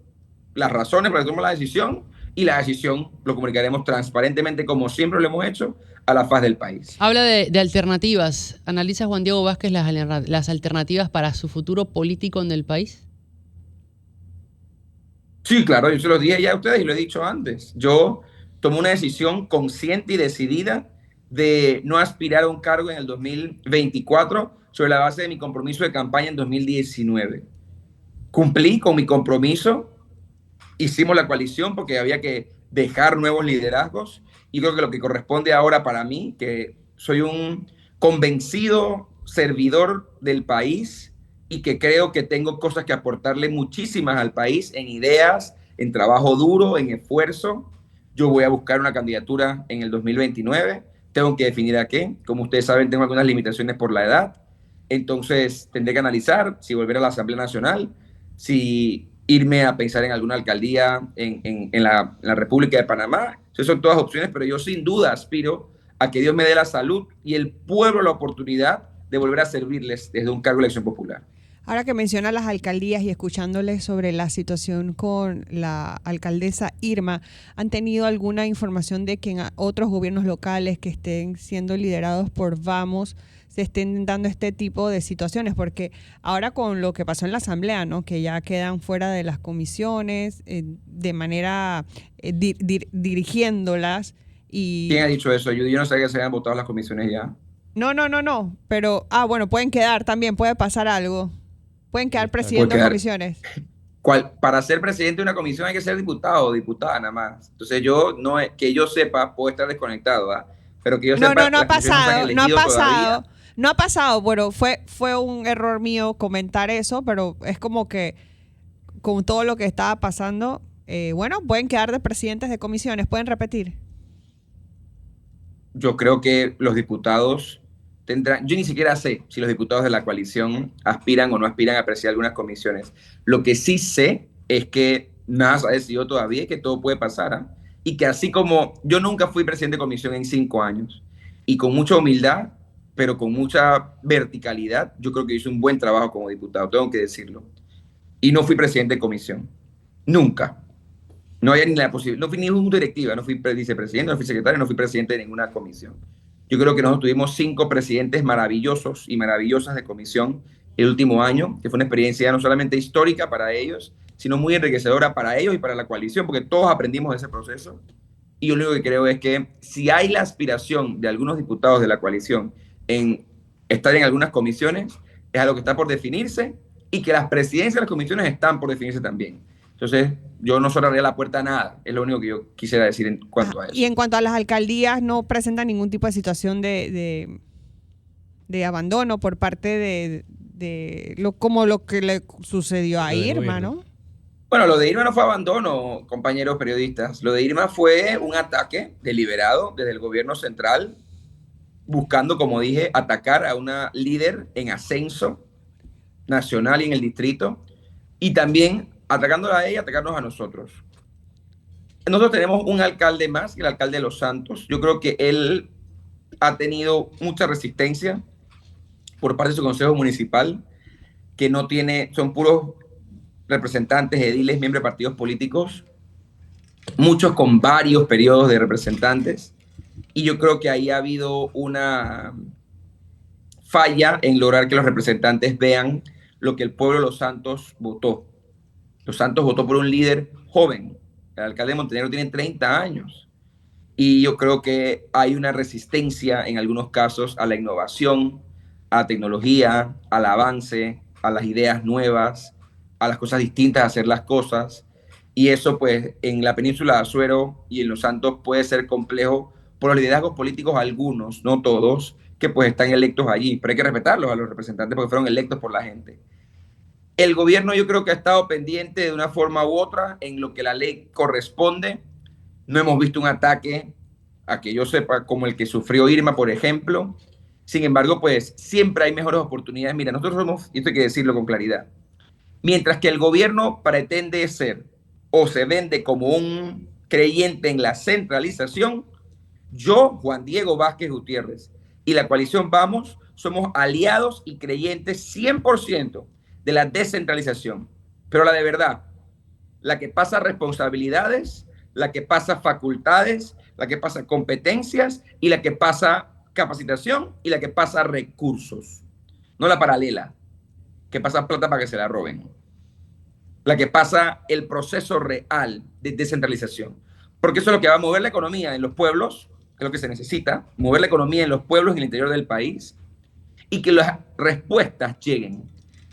las razones por las que se toma la decisión, y la decisión lo comunicaremos transparentemente, como siempre lo hemos hecho, a la faz del país. Habla de alternativas. ¿Analiza Juan Diego Vázquez las alternativas para su futuro político en el país? Sí, claro, yo se los dije ya a ustedes y lo he dicho antes. Yo tomé una decisión consciente y decidida de no aspirar a un cargo en el 2024 sobre la base de mi compromiso de campaña en 2019. Cumplí con mi compromiso, hicimos la coalición porque había que dejar nuevos liderazgos y creo que lo que corresponde ahora para mí, que soy un convencido servidor del país y que creo que tengo cosas que aportarle muchísimas al país en ideas, en trabajo duro, en esfuerzo. Yo voy a buscar una candidatura en el 2029. Tengo que definir a qué. Como ustedes saben, tengo algunas limitaciones por la edad. Entonces, tendré que analizar si volver a la Asamblea Nacional, si irme a pensar en alguna alcaldía en la República de Panamá. Esas son todas opciones, pero yo sin duda aspiro a que Dios me dé la salud y el pueblo la oportunidad de volver a servirles desde un cargo de elección popular. Ahora que menciona las alcaldías y escuchándoles sobre la situación con la alcaldesa Irma, ¿han tenido alguna información de que en otros gobiernos locales que estén siendo liderados por Vamos se estén dando este tipo de situaciones? Porque ahora con lo que pasó en la Asamblea, ¿no?, que ya quedan fuera de las comisiones de manera dirigiéndolas y... ¿Quién ha dicho eso? Yo no sé que se hayan votado las comisiones ya. No, pero, bueno, pueden quedar también, puede pasar algo. Pueden quedar presidiendo comisiones. Para ser presidente de una comisión hay que ser diputado o diputada nada más. Entonces yo, no que yo sepa, puedo estar desconectado, ¿verdad? Pero que yo sepa, no ha pasado, todavía. No ha pasado. Bueno, fue un error mío comentar eso, pero es como que con todo lo que estaba pasando, bueno, pueden quedar de presidentes de comisiones. ¿Pueden repetir? Yo creo que los diputados tendrán, yo ni siquiera sé si los diputados de la coalición aspiran o no aspiran a presidir algunas comisiones. Lo que sí sé es que nada se ha decidido todavía y que todo puede pasar, ¿eh? Y que así como yo nunca fui presidente de comisión en 5 años y con mucha humildad, pero con mucha verticalidad, yo creo que hice un buen trabajo como diputado, tengo que decirlo. Y no fui presidente de comisión, nunca. No había ni la posibilidad, no fui ni junta directiva, no fui vicepresidente, no fui secretario, no fui presidente de ninguna comisión. Yo creo que nosotros tuvimos 5 presidentes maravillosos y maravillosas de comisión el último año, que fue una experiencia no solamente histórica para ellos, sino muy enriquecedora para ellos y para la coalición, porque todos aprendimos de ese proceso. Y yo lo único que creo es que si hay la aspiración de algunos diputados de la coalición en estar en algunas comisiones, es algo que está por definirse y que las presidencias de las comisiones están por definirse también. Entonces, yo no cerraría la puerta a nada, es lo único que yo quisiera decir en cuanto a eso. Y en cuanto a las alcaldías, ¿no presentan ningún tipo de situación de abandono por parte como lo que le sucedió a Irma, ¿no? Bueno, lo de Irma no fue abandono, compañeros periodistas. Lo de Irma fue un ataque deliberado desde el gobierno central, buscando, como dije, atacar a una líder en ascenso nacional y en el distrito, y también atacándola a ella, atacarnos a nosotros. Nosotros tenemos un alcalde más, el alcalde de Los Santos. Yo creo que él ha tenido mucha resistencia por parte de su consejo municipal, que no tiene, son puros representantes, ediles, miembros de partidos políticos, muchos con varios periodos de representantes, y yo creo que ahí ha habido una falla en lograr que los representantes vean lo que el pueblo de Los Santos votó. Los Santos votó por un líder joven. El alcalde de Montenegro tiene 30 años. Y yo creo que hay una resistencia en algunos casos a la innovación, a la tecnología, al avance, a las ideas nuevas, a las cosas distintas, a hacer las cosas. Y eso, pues, en la península de Azuero y en Los Santos puede ser complejo por los liderazgos políticos, algunos, no todos, que pues están electos allí. Pero hay que respetarlos a los representantes porque fueron electos por la gente. El gobierno yo creo que ha estado pendiente de una forma u otra en lo que la ley corresponde. No hemos visto un ataque, a que yo sepa, como el que sufrió Irma, por ejemplo. Sin embargo, pues siempre hay mejores oportunidades. Mira, nosotros somos, y esto hay que decirlo con claridad, mientras que el gobierno pretende ser o se vende como un creyente en la centralización, yo, Juan Diego Vázquez Gutiérrez, y la coalición Vamos, somos aliados y creyentes 100% de la descentralización. Pero la de verdad, la que pasa responsabilidades, la que pasa facultades, la que pasa competencias y la que pasa capacitación y la que pasa recursos. No la paralela, que pasa plata para que se la roben. La que pasa el proceso real de descentralización. Porque eso es lo que va a mover la economía en los pueblos, que es lo que se necesita, mover la economía en los pueblos en el interior del país y que las respuestas lleguen.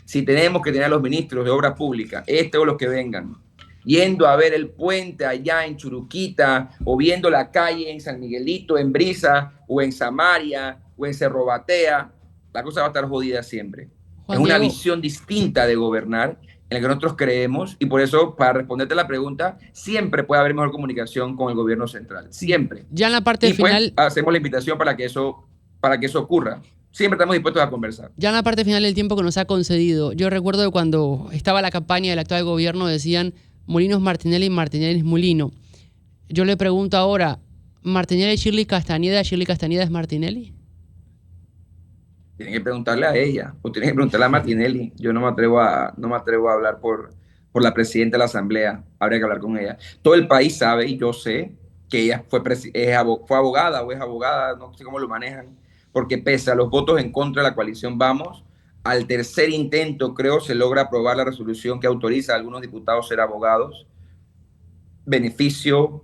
Si tenemos que tener a los ministros de Obra Pública, o los que vengan, yendo a ver el puente allá en Churuquita, o viendo la calle en San Miguelito, en Brisa, o en Samaria, o en Cerro Batea, la cosa va a estar jodida siempre. Juan Es una Diego, visión distinta de gobernar en la que nosotros creemos, y por eso, para responderte la pregunta, siempre puede haber mejor comunicación con el gobierno central, siempre. ya en la parte Y pues final, hacemos la invitación para que eso ocurra. Siempre estamos dispuestos a conversar. ya en la parte final del tiempo que nos ha concedido, yo recuerdo que cuando estaba la campaña del actual gobierno decían Molinos Martinelli y Martinelli Molino. Yo le pregunto ahora, ¿Martinelli Shirley Castañeda es Martinelli? Tienen que preguntarle a ella, o tienen que preguntarle a Martinelli. Yo no me atrevo a hablar por la presidenta de la Asamblea. Habría que hablar con ella. Todo el país sabe, y yo sé, que ella fue abogada o es abogada, no sé cómo lo manejan, porque pese a los votos en contra de la coalición Vamos, al tercer intento, creo, se logra aprobar la resolución que autoriza a algunos diputados ser abogados. Beneficio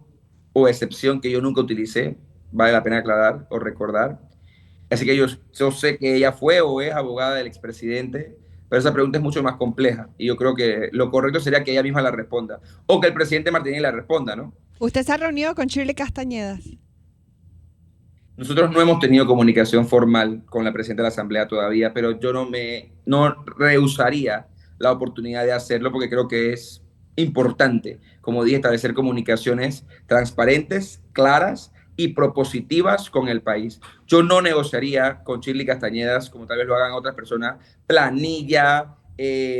o excepción que yo nunca utilicé, vale la pena aclarar o recordar. Así que yo sé que ella fue o es abogada del expresidente, pero esa pregunta es mucho más compleja y yo creo que lo correcto sería que ella misma la responda o que el presidente Martínez la responda, ¿no? ¿Usted se ha reunido con Shirley Castañedas? Nosotros no hemos tenido comunicación formal con la presidenta de la Asamblea todavía, pero yo no rehusaría la oportunidad de hacerlo porque creo que es importante, como dije, establecer comunicaciones transparentes, claras y propositivas con el país. Yo no negociaría con Shirley Castañedas, como tal vez lo hagan otras personas, planilla,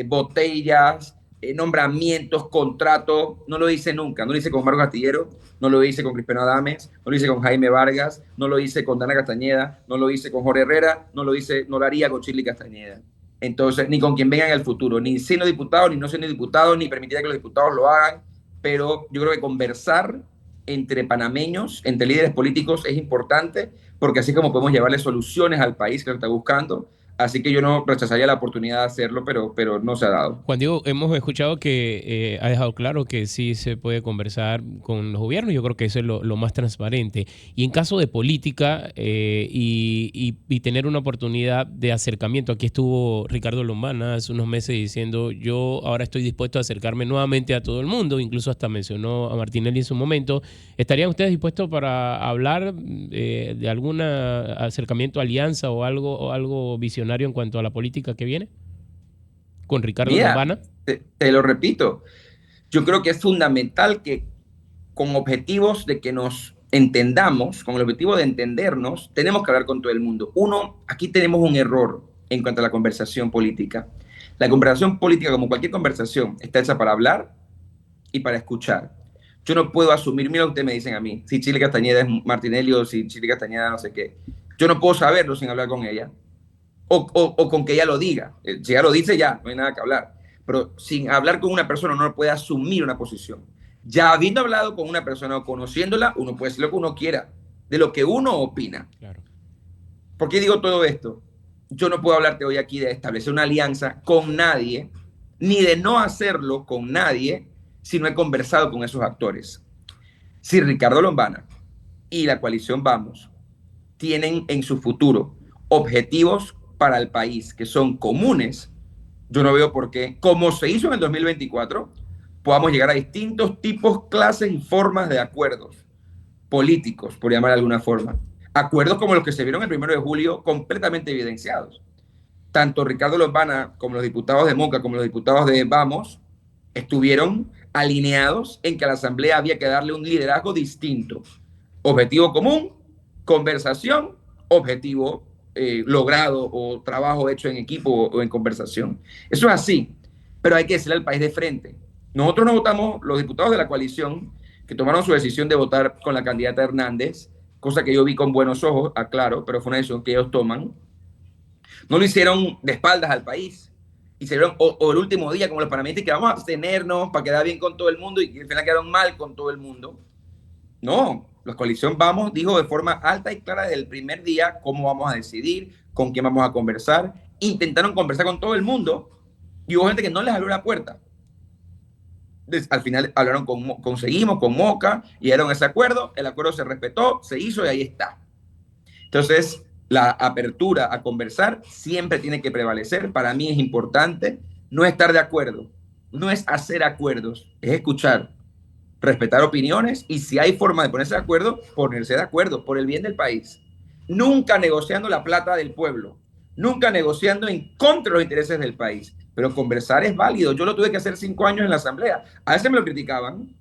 botellas, nombramientos, contratos. No lo hice nunca. No lo hice con Marco Castillero, no lo hice con Cristiano Adames, no lo hice con Jaime Vargas, no lo hice con Dana Castañeda, no lo hice con Jorge Herrera, no lo haría con Shirley Castañeda. Entonces, ni con quien venga en el futuro, ni siendo diputado, ni no siendo diputado, ni permitir que los diputados lo hagan. Pero yo creo que conversar entre panameños, entre líderes políticos es importante, porque así es como podemos llevarle soluciones al país que lo está buscando. Así que yo no rechazaría la oportunidad de hacerlo, pero no se ha dado. Juan Diego, hemos escuchado que ha dejado claro que sí se puede conversar con los gobiernos. Yo creo que eso es lo más transparente. Y en caso de política y tener una oportunidad de acercamiento, aquí estuvo Ricardo Lombana hace unos meses diciendo yo ahora estoy dispuesto a acercarme nuevamente a todo el mundo, incluso hasta mencionó a Martinelli en su momento. ¿Estarían ustedes dispuestos para hablar de algún acercamiento, alianza o algo visionario en cuanto a la política que viene? Con Ricardo Lombana. Te lo repito, yo creo que es fundamental que con objetivos de que nos entendamos, con el objetivo de entendernos, tenemos que hablar con todo el mundo. Aquí tenemos un error en cuanto a la conversación política. La conversación política, como cualquier conversación, está hecha para hablar y para escuchar. Yo no puedo asumir, mira, ustedes me dicen a mí, si Shirley Castañeda es Martinelli o si Shirley Castañeda no sé qué. Yo no puedo saberlo sin hablar con ella. O con que ella lo diga. Si ella lo dice, ya, no hay nada que hablar. Pero sin hablar con una persona uno no puede asumir una posición. Ya habiendo hablado con una persona o conociéndola, uno puede decir lo que uno quiera, de lo que uno opina. Claro. ¿Por qué digo todo esto? Yo no puedo hablarte hoy aquí de establecer una alianza con nadie, ni de no hacerlo con nadie, si no he conversado con esos actores. Si Ricardo Lombana y la coalición Vamos tienen en su futuro objetivos para el país que son comunes, yo no veo por qué, como se hizo en el 2024, podamos llegar a distintos tipos, clases y formas de acuerdos políticos, por llamar de alguna forma. Acuerdos como los que se vieron el 1 de julio completamente evidenciados. tanto Ricardo Lombana como los diputados de Moca, como los diputados de Vamos, estuvieron alineados en que a la Asamblea había que darle un liderazgo distinto. Objetivo común, conversación, objetivo logrado o trabajo hecho en equipo o en conversación. Eso es así, pero hay que decirle al país de frente. Nosotros no votamos, los diputados de la coalición que tomaron su decisión de votar con la candidata Hernández, cosa que yo vi con buenos ojos, aclaro, pero fue una decisión que ellos toman. No lo hicieron de espaldas al país. Hicieron o el último día, como los panameñistas, que vamos a abstenernos para quedar bien con todo el mundo, y al final quedaron mal con todo el mundo. No, la coalición Vamos dijo de forma alta y clara desde el primer día cómo vamos a decidir, con quién vamos a conversar. Intentaron conversar con todo el mundo y hubo gente que no les abrió la puerta. Al final hablaron conseguimos con Moca, llegaron a ese acuerdo, el acuerdo se respetó, se hizo y ahí está. Entonces, la apertura a conversar siempre tiene que prevalecer. Para mí es importante no estar de acuerdo, no es hacer acuerdos, es escuchar, respetar opiniones y si hay forma de ponerse de acuerdo, ponerse de acuerdo por el bien del país. Nunca negociando la plata del pueblo, nunca negociando en contra de los intereses del país, pero conversar es válido. Yo lo tuve que hacer 5 años en la Asamblea. A veces me lo criticaban,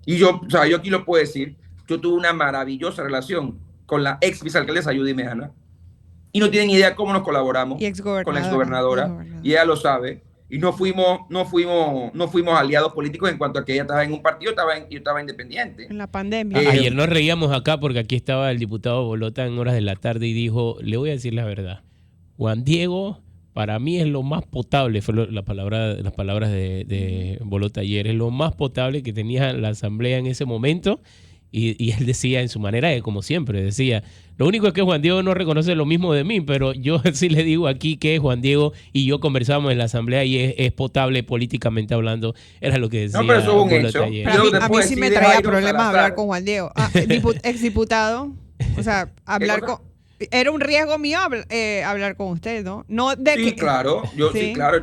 y yo aquí lo puedo decir, yo tuve una maravillosa relación con la ex vicealcaldesa Judy Mejana y no tienen idea cómo nos colaboramos con la exgobernadora y ella lo sabe. Y no fuimos aliados políticos en cuanto a que ella estaba en un partido, yo estaba independiente. En la pandemia. Ayer nos reíamos acá porque aquí estaba el diputado Bolota en horas de la tarde y dijo, le voy a decir la verdad, Juan Diego para mí es lo más potable, fue las palabras de Bolota ayer, es lo más potable que tenía la Asamblea en ese momento. Y él decía en su manera, como siempre, decía, lo único es que Juan Diego no reconoce lo mismo de mí, pero yo sí le digo aquí que Juan Diego y yo conversamos en la Asamblea y es potable políticamente hablando, era lo que decía. No, pero eso es un hecho. A mí sí me traía problemas hablar con Juan Diego, exdiputado, o sea, hablar con... Era un riesgo mío hablar con usted, ¿no? No de sí, que, claro,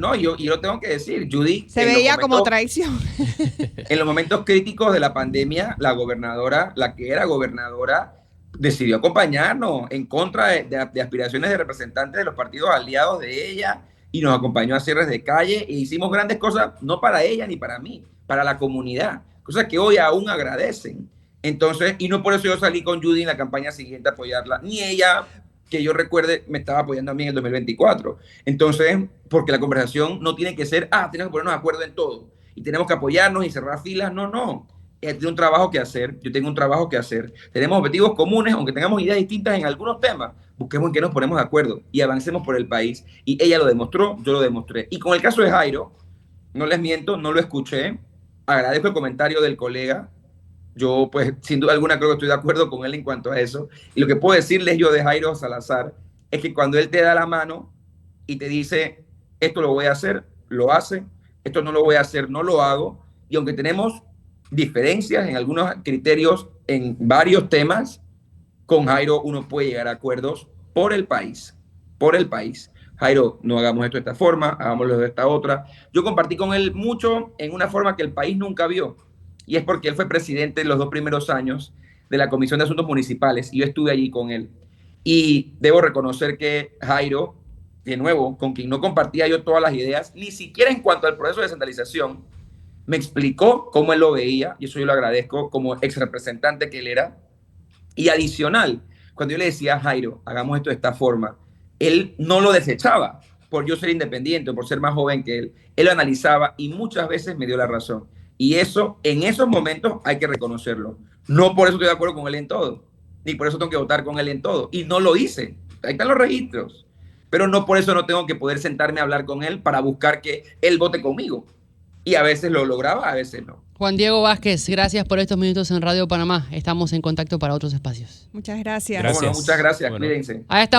no, yo lo tengo que decir, Judy. Se veía como traición. En los momentos críticos de la pandemia, la gobernadora, la que era gobernadora, decidió acompañarnos en contra de aspiraciones de representantes de los partidos aliados de ella y nos acompañó a cierres de calle e hicimos grandes cosas, no para ella ni para mí, para la comunidad, cosas que hoy aún agradecen. Entonces, y no por eso yo salí con Judy en la campaña siguiente a apoyarla, ni ella, que yo recuerde, me estaba apoyando a mí en el 2024. Entonces, porque la conversación no tiene que ser, tenemos que ponernos de acuerdo en todo y tenemos que apoyarnos y cerrar filas. No. Tiene un trabajo que hacer, yo tengo un trabajo que hacer. Tenemos objetivos comunes, aunque tengamos ideas distintas en algunos temas, busquemos en qué nos ponemos de acuerdo y avancemos por el país. Y ella lo demostró, yo lo demostré. Y con el caso de Jairo, no les miento, no lo escuché. Agradezco el comentario del colega. Yo, pues, sin duda alguna creo que estoy de acuerdo con él en cuanto a eso. Y lo que puedo decirles yo de Jairo Salazar es que cuando él te da la mano y te dice, esto lo voy a hacer, lo hace, esto no lo voy a hacer, no lo hago. Y aunque tenemos diferencias en algunos criterios, en varios temas, con Jairo uno puede llegar a acuerdos por el país, Jairo, no hagamos esto de esta forma, hagámoslo de esta otra. Yo compartí con él mucho en una forma que el país nunca vio. Y es porque él fue presidente en los 2 primeros años de la Comisión de Asuntos Municipales y yo estuve allí con él. Y debo reconocer que Jairo, de nuevo, con quien no compartía yo todas las ideas, ni siquiera en cuanto al proceso de descentralización, me explicó cómo él lo veía, y eso yo lo agradezco como ex representante que él era. Y adicional, cuando yo le decía a Jairo, hagamos esto de esta forma, él no lo desechaba por yo ser independiente o por ser más joven que él. Él lo analizaba y muchas veces me dio la razón. Y eso, en esos momentos hay que reconocerlo. No por eso estoy de acuerdo con él en todo, ni por eso tengo que votar con él en todo. Y no lo hice. Ahí están los registros. Pero no por eso no tengo que poder sentarme a hablar con él para buscar que él vote conmigo. Y a veces lo lograba, a veces no. Juan Diego Vázquez, gracias por estos minutos en Radio Panamá. Estamos en contacto para otros espacios. Muchas gracias. Bueno, muchas gracias. Cuídense. A esta